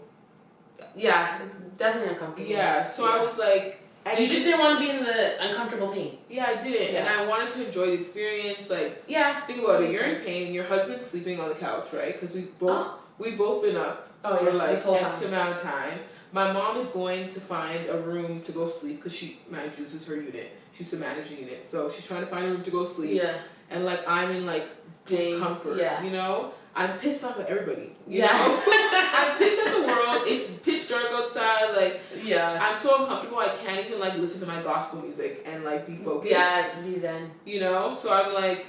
Yeah, it's definitely uncomfortable. Yeah, so I was like. You just didn't want to be in the uncomfortable pain. Yeah, I didn't. Yeah. And I wanted to enjoy the experience. Like, think about it. You're in pain. Your husband's sleeping on the couch, right? Because we've both been up for like X amount of time. My mom is going to find a room to go sleep because she manages her unit. She's the managing unit. So she's trying to find a room to go sleep. Yeah. And like, I'm in like discomfort, you know? I'm pissed off at everybody. You know? I'm pissed at the world. It's pitch dark outside. Like, I'm so uncomfortable. I can't even like listen to my gospel music and like be focused. Yeah, be zen. You know? So I'm like,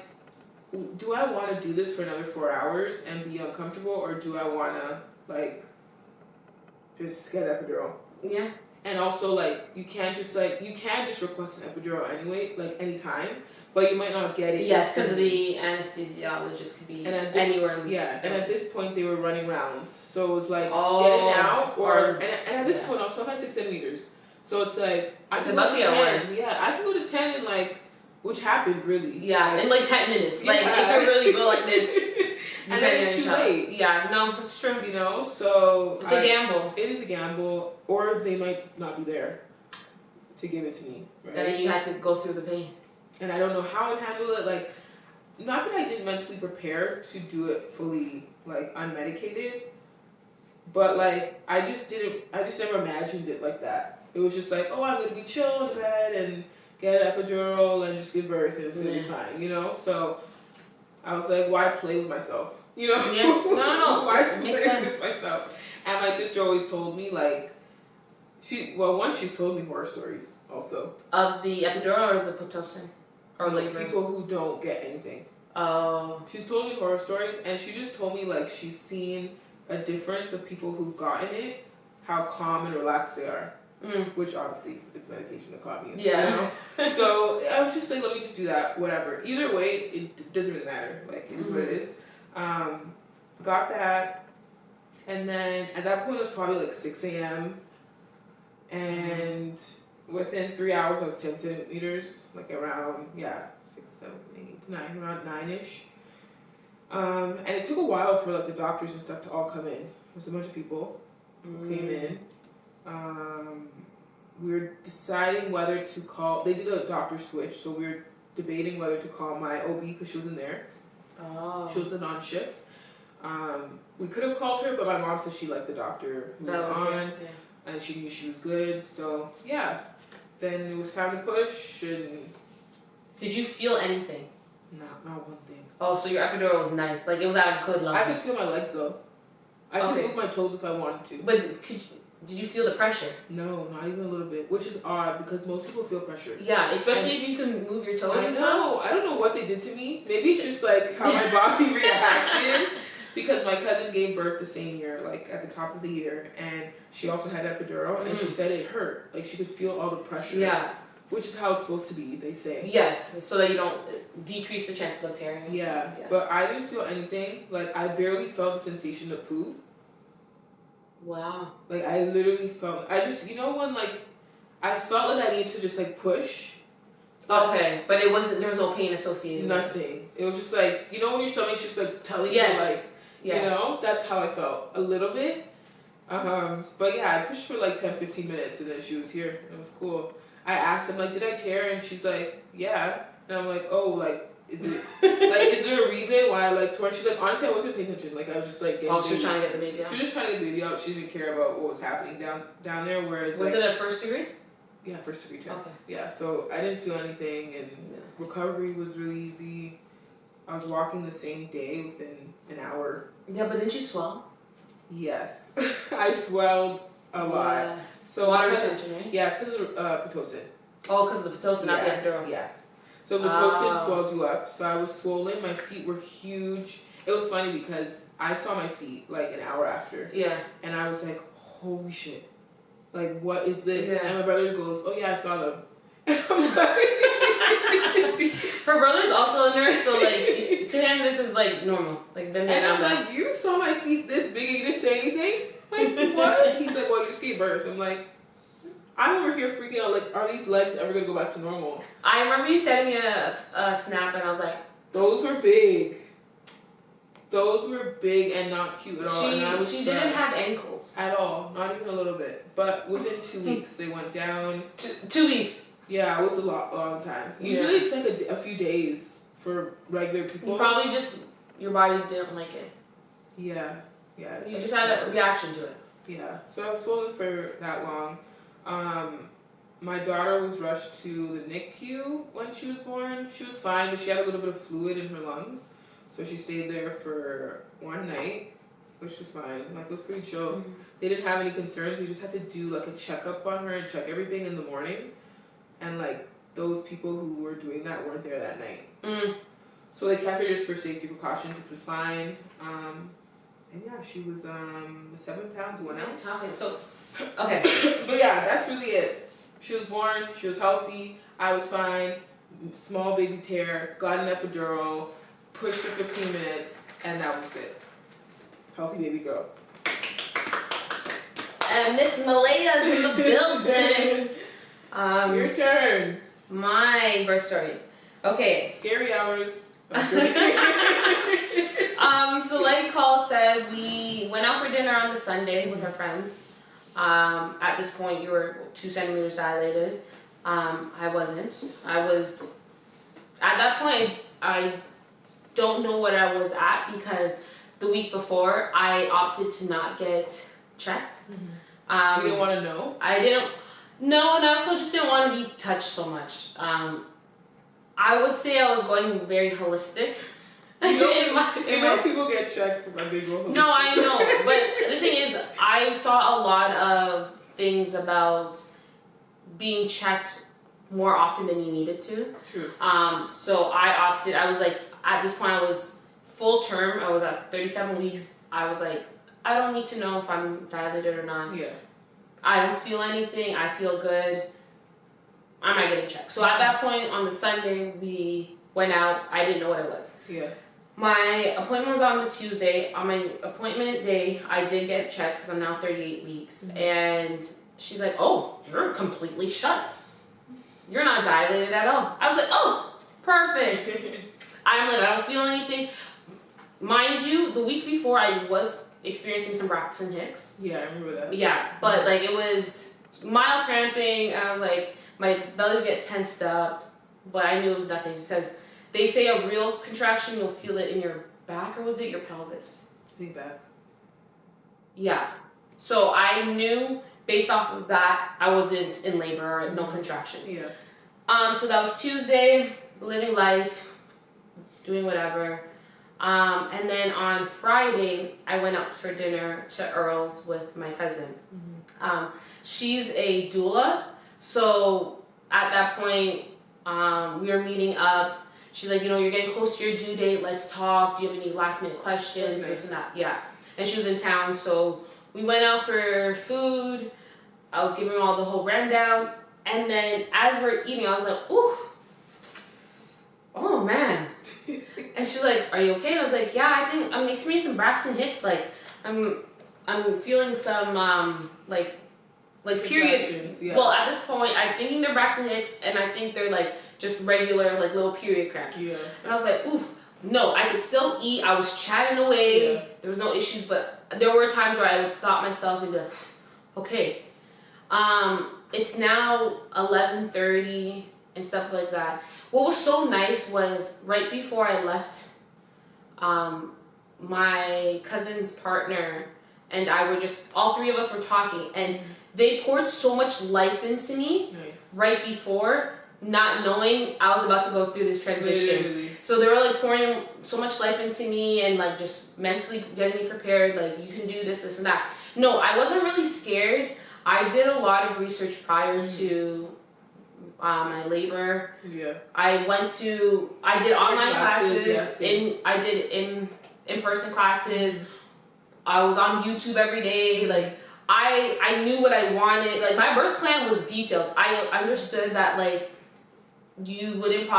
do I want to do this for another 4 hours and be uncomfortable, or do I want to like just get an epidural? Yeah. And also like you can't just request an epidural anyway, like anytime. But you might not get it. Yes, because the anesthesiologist could be anywhere in the and at this point they were running rounds. So it was like, get it now, or and at this point also I'm at 6 centimeters. So it's like, I can go to 10. Yeah, I can go to 10 in like, which happened really. Yeah, in like 10 minutes. Like, if you really go like this. And then it's too late. Yeah, no, it's true. You know, so. It's a gamble. It is a gamble, or they might not be there to give it to me. Right? And then you had to go through the pain. And I don't know how I'd handle it. Like, not that I didn't mentally prepare to do it fully, like, unmedicated. But, like, I just never imagined it like that. It was just like, oh, I'm going to be chill in bed and get an epidural and just give birth and it's going to be fine, you know? So, I was like, why play with myself? You know? Yeah. No. Why play with myself? And my sister always told me, like, she's told me horror stories also. Of the epidural or the Pitocin? Or people who don't get anything. Oh. She's told me horror stories, and she just told me like she's seen a difference of people who've gotten it, how calm and relaxed they are. Which obviously it's medication to calm you. Yeah. You know? So I was just like, let me just do that, whatever. Either way, it doesn't really matter. Like, it is what it is. Got that. And then at that point, it was probably like 6 a.m. And within 3 hours, I was 10 centimeters. Like around, 6 to 7, 8 to 9, around 9-ish. And it took a while for like the doctors and stuff to all come in. There was a bunch of people who came in. We were deciding whether to call. They did a doctor switch, so we were debating whether to call my OB because she wasn't there. Oh. She was on shift. We could have called her, but my mom said she liked the doctor who was on, and she knew she was good. So yeah, then it was time to push. And did you feel anything? Not one thing. Oh, so your epidural was nice. Like it was at a good level. I could feel my legs though. I could move my toes if I wanted to. But did you feel the pressure? No, not even a little bit, which is odd because most people feel pressure. Yeah, especially if you can move your toes and stuff. I don't know what they did to me. Maybe it's just like how my body reacted because my cousin gave birth the same year, like at the top of the year, and she also had epidural, and she said it hurt. Like she could feel all the pressure. Yeah. Which is how it's supposed to be, they say. Yes, so that you don't decrease the chances of tearing. Yeah, but I didn't feel anything. Like I barely felt the sensation of poo. Wow. Like I literally felt, when like, I felt like I needed to just like push. Okay, but it wasn't, there was no pain associated with it. Nothing. It was just like, when your stomach's just like telling you like, that's how I felt a little bit. But yeah, I pushed for like 10-15 minutes and then she was here. It was cool. I asked them like, did I tear? And she's like, yeah. And I'm like, oh, like, is it like, is there a reason why I like tore? She's like, honestly, I wasn't paying attention. Like, I was just like, she was trying to get the baby out. She was just trying to get the baby out. She didn't care about what was happening down there. Whereas was it a first degree? Yeah, first degree tear. Okay. Yeah, so I didn't feel anything, and recovery was really easy. I was walking the same day within an hour. Yeah, but didn't you swell? Yes, I swelled a lot. Yeah. So water retention, right? Yeah, it's because of the Pitocin. Oh, because of the Pitocin, not the epidural. Yeah. So Pitocin swells you up. So I was swollen. My feet were huge. It was funny because I saw my feet like an hour after. Yeah. And I was like, holy shit. Like, what is this? Yeah. And my brother goes, oh yeah, I saw them. And I'm like... Her brother's also a nurse, so like, to him this is like normal. Like, been there, and I'm like, you saw my feet this big and you didn't say anything? Like, what? He's like, well, you just gave birth. I'm like, I'm over here freaking out, like, are these legs ever going to go back to normal? I remember you sending me a snap and I was like... Those were big. Those were big and not cute at all. She didn't have ankles. At all. Not even a little bit. But within 2 weeks, they went down. 2 weeks? Yeah, it was a long time. Usually it's like a few days for regular people. Probably just your body didn't like it. Yeah. You just had a reaction to it. Yeah. So I was swollen for that long. My daughter was rushed to the NICU when she was born. She was fine, but she had a little bit of fluid in her lungs. So she stayed there for one night, which was fine. Like, it was pretty chill. Mm-hmm. They didn't have any concerns. They just had to do, like, a checkup on her and check everything in the morning. And, like, those people who were doing that weren't there that night. Mm. So they kept her just for safety precautions, which was fine. And, yeah, she was 7 pounds, 1 ounce. So, okay. But, yeah, that's really it. She was born. She was healthy. I was fine. Small baby tear. Got an epidural. Pushed for 15 minutes, and that was it. Healthy baby girl. And Miss Malaya's in the building. Your turn. My birth story. Okay. Scary hours. So like Call said, we went out for dinner on the Sunday with our friends. At this point, you were 2 centimeters dilated. I wasn't. I was, at that point, I don't know what I was at because the week before, I opted to not get checked. Mm-hmm. You didn't want to know? I didn't. No, and I also just didn't want to be touched so much. I would say I was going very holistic. You know people get checked when they go holistic. No, I know. But the thing is, I saw a lot of things about being checked more often than you needed to. True. So I opted. I was like, at this point, I was full term. I was at 37 weeks. I was like, I don't need to know if I'm dilated or not. Yeah. I don't feel anything. I feel good. I'm not getting checked. So at that point on the Sunday, we went out. I didn't know what it was. Yeah. My appointment was on the Tuesday. On my appointment day, I did get checked because I'm now 38 weeks. Mm-hmm. And she's like, oh, you're completely shut. You're not dilated at all. I was like, oh, perfect. I'm like, I don't feel anything. Mind you, the week before I was experiencing some Braxton Hicks. Yeah, I remember that. Yeah, but like it was mild cramping, and I was like, my belly would get tensed up, but I knew it was nothing because they say a real contraction, you'll feel it in your back, or was it your pelvis? I think back. Yeah. So I knew based off of that, I wasn't in labor or no contraction. Yeah. So that was Tuesday, living life, doing whatever. And then on Friday, I went out for dinner to Earl's with my cousin. Mm-hmm. She's a doula. So at that point, we were meeting up. She's like, you're getting close to your due date. Let's talk. Do you have any last minute questions? Nice. This and that. Yeah. And she was in town. So we went out for food. I was giving her all the whole rundown. And then as we're eating, I was like, ooh. Oh, man. And she's like, are you okay? And I was like, yeah, I think I'm experiencing Braxton Hicks. Like, I'm feeling some, like period. Yeah. Well, at this point, I'm thinking they're Braxton Hicks, and I think they're, like, just regular, like, little period cramps. Yeah. And I was like, oof. No, I could still eat. I was chatting away. Yeah. There was no issues, but there were times where I would stop myself and be like, okay. It's now 11:30 and stuff like that. What was so nice was right before I left, my cousin's partner and I were all three of us were talking, and they poured so much life into me. Nice. Right before, not knowing I was about to go through this transition. Literally. So they were like pouring so much life into me and like just mentally getting me prepared, like you can do this, this and that. No, I wasn't really scared. I did a lot of research prior to my labor. Yeah. I did online classes, I did in-person classes. I was on YouTube every day. Like I knew what I wanted. Like my birth plan was detailed. I understood that like you wouldn't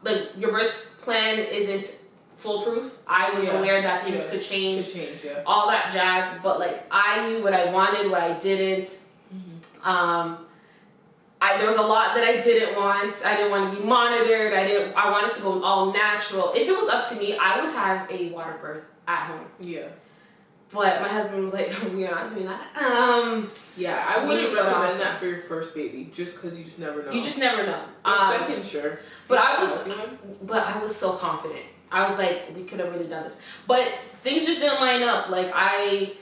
like your birth plan isn't foolproof. I was aware that things could change, all that jazz. But like I knew what I wanted, what I didn't. Mm-hmm. There was a lot that I didn't want. I didn't want to be monitored. I wanted to go all natural. If it was up to me, I would have a water birth at home. Yeah. But my husband was like, we are not doing that. Yeah, I wouldn't recommend that for your first baby, just because you just never know. You just never know. Second, sure. But I was so confident. I was like, we could have really done this. But things just didn't line up. Like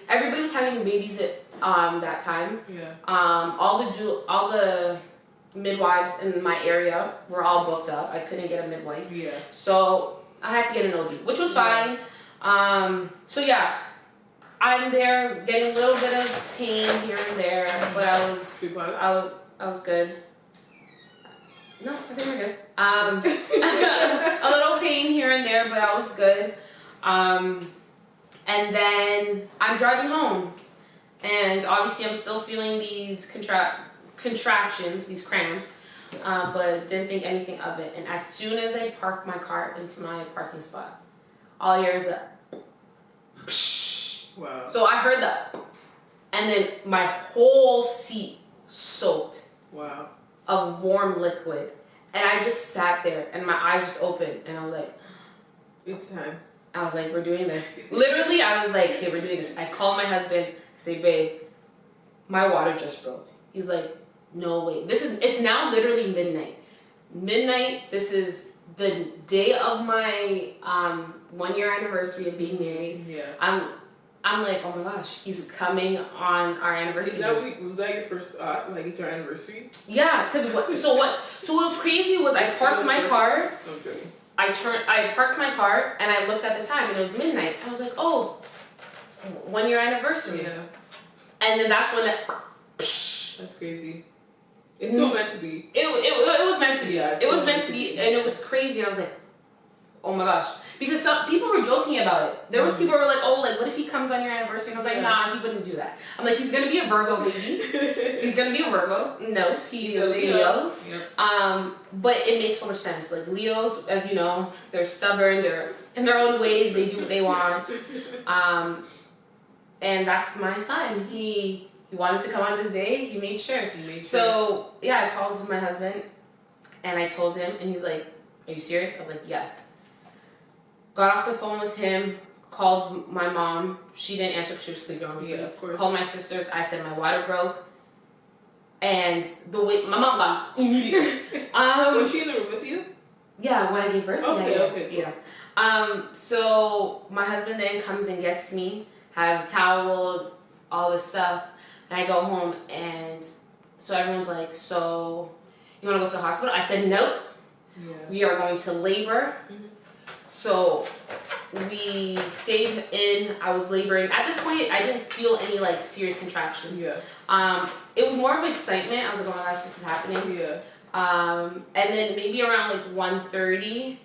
everybody was having babies at that time. Yeah. All the midwives in my area were all booked up. I couldn't get a midwife. Yeah. So I had to get an OB, which was fine. So yeah, I'm there getting a little bit of pain here and there, but I was good. No, I think we're good. A little pain here and there, but I was good. And then I'm driving home, and obviously I'm still feeling these contractions, these cramps, but didn't think anything of it. And as soon as I parked my car into my parking spot, all I hear is a psh. Wow. So I heard that, and then my whole seat soaked. Wow. Of warm liquid, and I just sat there, and my eyes just opened, and I was like, "It's time." I was like, "We're doing this." Literally, I was like, "Okay, we're doing this." I called my husband. I say, "Babe, my water just broke." He's like, "No way. It's now literally midnight. Midnight. This is the day of my 1 year anniversary of being married." Yeah. I'm like, oh my gosh, he's coming on our anniversary. Was that your first thought? Like, it's our anniversary? Yeah, because what was crazy was I parked my car. Okay. I parked my car and I looked at the time and it was midnight. I was like, oh, 1 year anniversary. Yeah. And then that's when that's crazy. It's so meant to be. It was meant to be. Yeah, it was meant to be, and it was crazy. And I was like, oh my gosh. Because some people were joking about it. There was people who were like, oh, like, what if he comes on your anniversary? And I was like, nah, he wouldn't do that. I'm like, he's going to be a Virgo, baby. He's going to be a Virgo. No, he's a Leo. Yep. But it makes so much sense. Like, Leos, as you know, they're stubborn. They're in their own ways. They do what they want. And that's my sign. He wanted to come on this day. He made sure. So, yeah, I called my husband, and I told him, and he's like, are you serious? I was like, yes. Got off the phone with him, called my mom. She didn't answer because she was sleeping, obviously. Yeah, of course. Called my sisters. I said my water broke. And my mom got immediately. Was she in the room with you? Yeah, when I gave birth. Okay, yeah. Cool. So my husband then comes and gets me, has a towel, all this stuff. And I go home, and so everyone's like, so you want to go to the hospital? I said, nope. Yeah. We are going to labor. Mm-hmm. So we stayed in. I was laboring. At this point, I didn't feel any like serious contractions. Yeah. It was more of excitement. I was like, oh my gosh, this is happening. Yeah. And then maybe around like 1:30,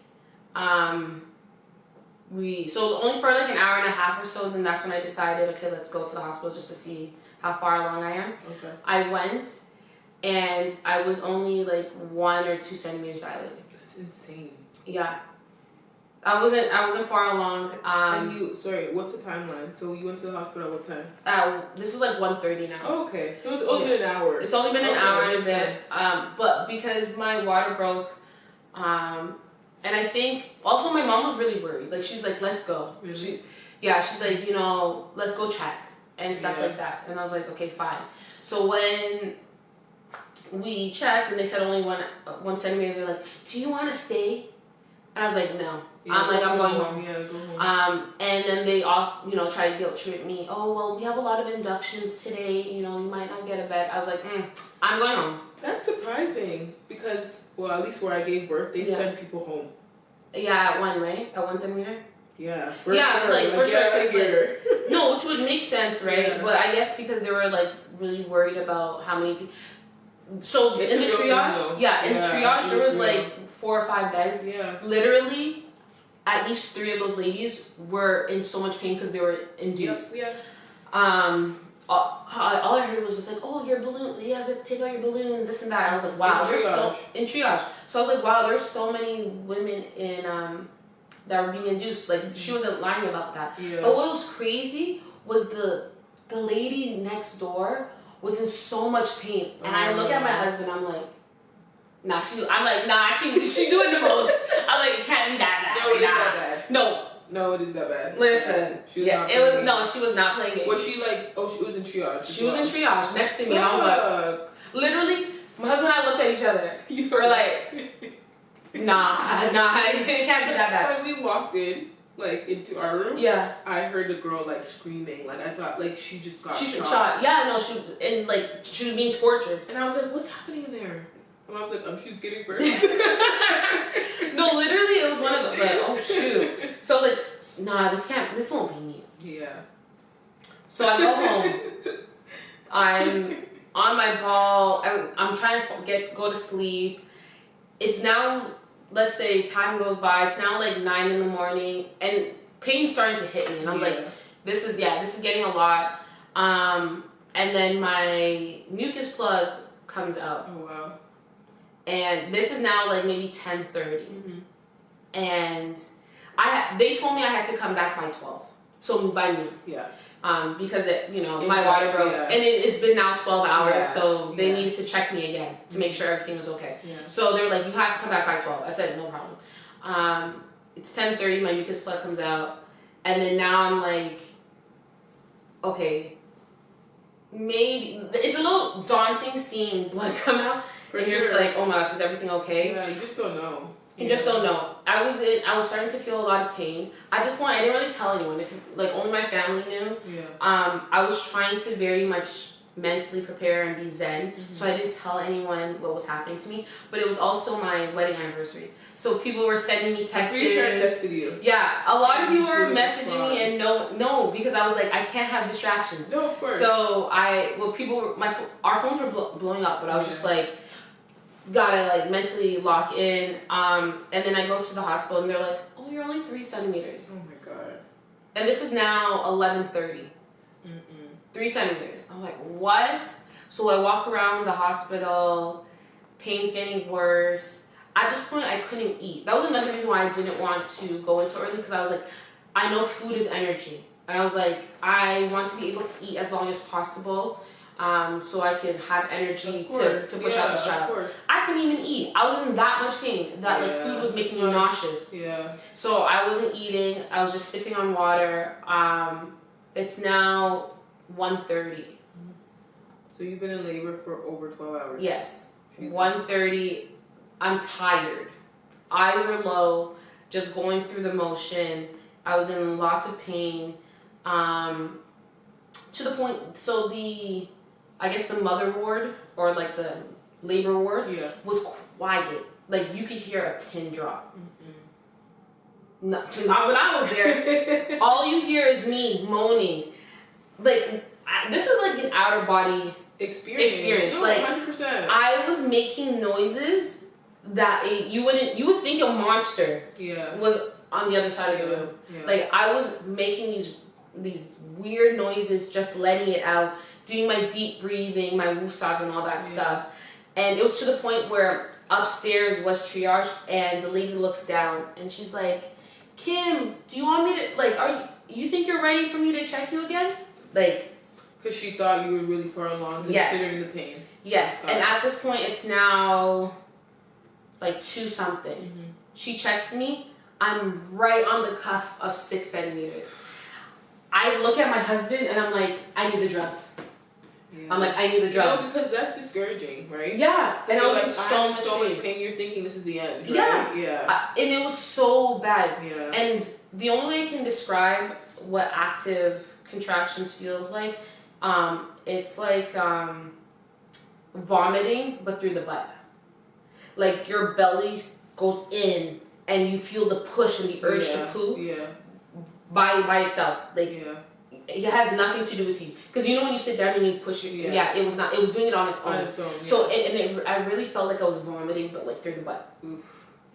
so only for like an hour and a half or so. Then that's when I decided, okay, let's go to the hospital just to see how far along I am. Okay. I went, and I was only like 1 or 2 centimeters dilated. That's insane. Yeah. I wasn't far along. And what's the timeline? So you went to the hospital at what time? This was like 1:30 now. Oh, okay. So it's only been an hour. It's only been an hour and a bit. But because my water broke, and I think also my mom was really worried. Like, she's like, let's go. Really? She's like, let's go check and stuff like that. And I was like, okay, fine. So when we checked and they said only 1 centimeter, they're like, do you want to stay? And I was like, no. Yeah, I'm going home. Yeah, go home. And then they all, try to guilt trip me. Oh, well, we have a lot of inductions today. You might not get a bed. I was like, I'm going home. That's surprising because, well, at least where I gave birth, they send people home. Yeah, at 1, right? At 1 centimeter? Yeah, for sure. For sure. No, which would make sense, right? Yeah. But I guess because they were, like, really worried about how many people. So in the triage, there was like 4 or 5 beds. Yeah. Literally, at least 3 of those ladies were in so much pain because they were induced. Yep. Yeah. All I heard was just like, oh, your balloon, we have to take out your balloon, this and that. And I was like, wow, in triage. So I was like, wow, there's so many women in that were being induced. Like, she wasn't lying about that. Yeah. But what was crazy was the lady next door was in so much pain, and I look at my husband. I'm like, nah, she's doing the most. I'm like, it can't be that bad. No, it is that bad. No, it is that bad. Listen, she was not playing games. Was she like? Oh, she was in triage. She was in triage next to me, and I was like, literally, my husband and I looked at each other. We're like, nah, it can't be that bad. When we walked in, like, into our room, I heard the girl like screaming. Like, I thought like she just got shot. Yeah, no, she was being tortured. And I was like, what's happening in there? And I was like, she was giving birth. No, literally, it was one of them. Like, oh shoot. So I was like, nah, this won't be me. Yeah. So I go home. I'm on my ball. I'm trying to go to sleep. It's now, let's say time goes by, it's now like 9 in the morning, and pain's starting to hit me, and I'm like, this is getting a lot. And then my mucus plug comes out. Oh wow. And this is now like maybe 10:30. Mm-hmm. And they told me I had to come back by 12. So by noon. Yeah. Because my water broke, and it's been now 12 hours, so they needed to check me again to make sure everything was okay. Yeah. So they were like, you have to come back by 12. I said, no problem. It's 10:30, my mucus plug comes out, and then now I'm like, okay, maybe it's a little daunting seeing blood come out. And you're just like, oh my gosh, is everything okay? Yeah, you just don't know. You just don't know. I was starting to feel a lot of pain. At this point, I didn't really tell anyone. Only my family knew. Yeah. I was trying to very much mentally prepare and be zen, so I didn't tell anyone what was happening to me. But it was also my wedding anniversary, so people were sending me texts. Pretty sure I texted you. Yeah, a lot of people were messaging me, and no, because I was like, I can't have distractions. No, of course. So our phones were blowing up, but I was just like. gotta like mentally lock in. And then I go to the hospital and they're like, oh, you're only 3 centimeters. Oh my God. And this is now 11:30. 3 centimeters. I'm like, what? So I walk around the hospital, pain's getting worse. At this point, I couldn't eat. That was another reason why I didn't want to go in so early, because I was like, I know food is energy. And I was like, I want to be able to eat as long as possible, so I could have energy to push out the child. I couldn't even eat. I was in that much pain that like food was making me nauseous. Yeah. So I wasn't eating. I was just sipping on water. It's now 1:30. So you've been in labor for over 12 hours? Yes. 1:30. I'm tired. Eyes are low, just going through the motion. I was in lots of pain. To the point, so I guess the mother ward, or like the labor ward, was quiet. Like you could hear a pin drop. No, not when I was there. All you hear is me moaning. Like, this is like an outer body experience. No, like 100%. I was making noises that you would think a monster was on the other side of the room. Yeah. Like I was making these weird noises, just letting it out, doing my deep breathing, my woosahs and all that stuff. And it was to the point where upstairs was triage, and the lady looks down and she's like, Kim, do you want me to, like, you think you're ready for me to check you again? Like, because she thought you were really far along considering the pain. Yes. And at this point it's now like 2 something. She checks me. I'm right on the cusp of 6 centimeters. I look at my husband and I'm like, I need the drugs. I'm like, I need the drugs. No, because that's discouraging, right? Yeah. And I was like, in so much pain. You're thinking this is the end, right? Yeah. And it was so bad. Yeah. And the only way I can describe what active contractions feels like, it's like vomiting, but through the butt. Like your belly goes in and you feel the push and the urge to poo by itself. Like it has nothing to do with you. Because you know when you sit down and you push it, it was not. It was doing it on its own. So I really felt like I was vomiting, but like through the butt. Oof.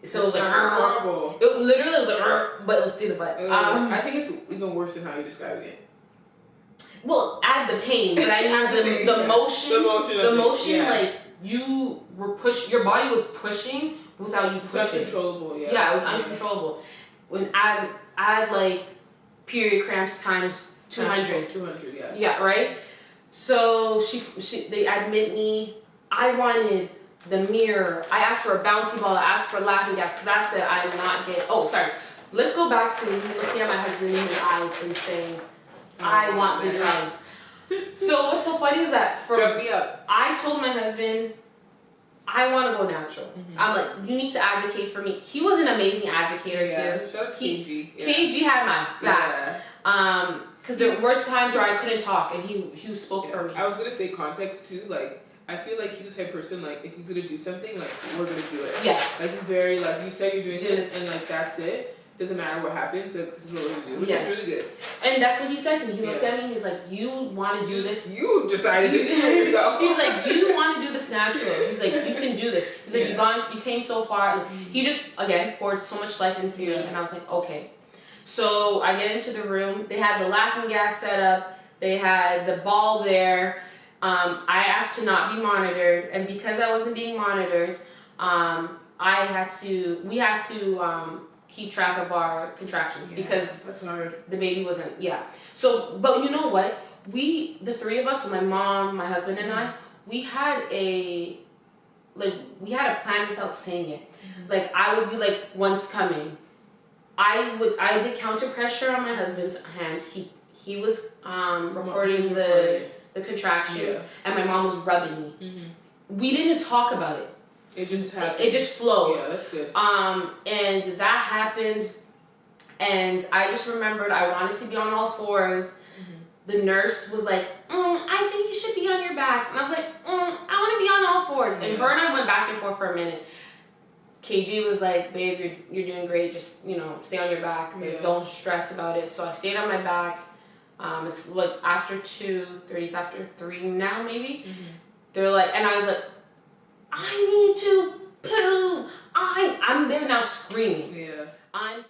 So it was like horrible. It literally was like, but it was through the butt. I think it's even worse than how you're describing it. Well, add the pain, but I mean the motion, like you were your body was pushing without you pushing. It's uncontrollable, Yeah, it was uncontrollable. When I had like period cramps times 200. 200, yeah. Yeah, right? So they admit me. I wanted the mirror. I asked for a bouncy ball. I asked for laughing gas because I said I'm not getting. Oh, sorry. Let's go back to me looking at my husband in his eyes and saying, I want the drugs. So what's so funny is that drug me up. I told my husband, I want to go natural. I'm like, you need to advocate for me. He was an amazing advocator too. Shout out to KG. KG had my back. Because there were times where I couldn't talk and he spoke for me. I was gonna say context too. Like I feel like he's the type of person, like if he's gonna do something, like we're gonna do it. Yes. Like he's very like, you said you're doing this and like that's it. Doesn't matter what happens, this is what we're gonna do, which is really good. And that's what he said to me. He looked at me, he's like, you want to do this? You decided to do it yourself. He's like, you want to do this natural. He's like, you can do this. He's like, you came so far. Like, he just, again, poured so much life into me. And I was like, okay. So I get into the room. They had the laughing gas set up. They had the ball there. I asked to not be monitored. And because I wasn't being monitored, we had to keep track of our contractions because that's hard. The baby wasn't, So, but you know what? The 3 of us, so my mom, my husband and I, we had a plan without saying it. Like I would be like, one's coming. I did counter pressure on my husband's hand. He was recording the contractions and my mom was rubbing me. We didn't talk about it. It just happened. It just flowed. Yeah, that's good. And that happened, and I just remembered I wanted to be on all fours. The nurse was like, I think you should be on your back. And I was like, I want to be on all fours. And her and I went back and forth for a minute. KG was like, babe, you're doing great. Just, stay on your back. Babe, don't stress about it. So I stayed on my back. It's like after 2:30, it's after 3 now maybe. They're like, and I was like, I need to poo. I'm there now screaming. Yeah. I'm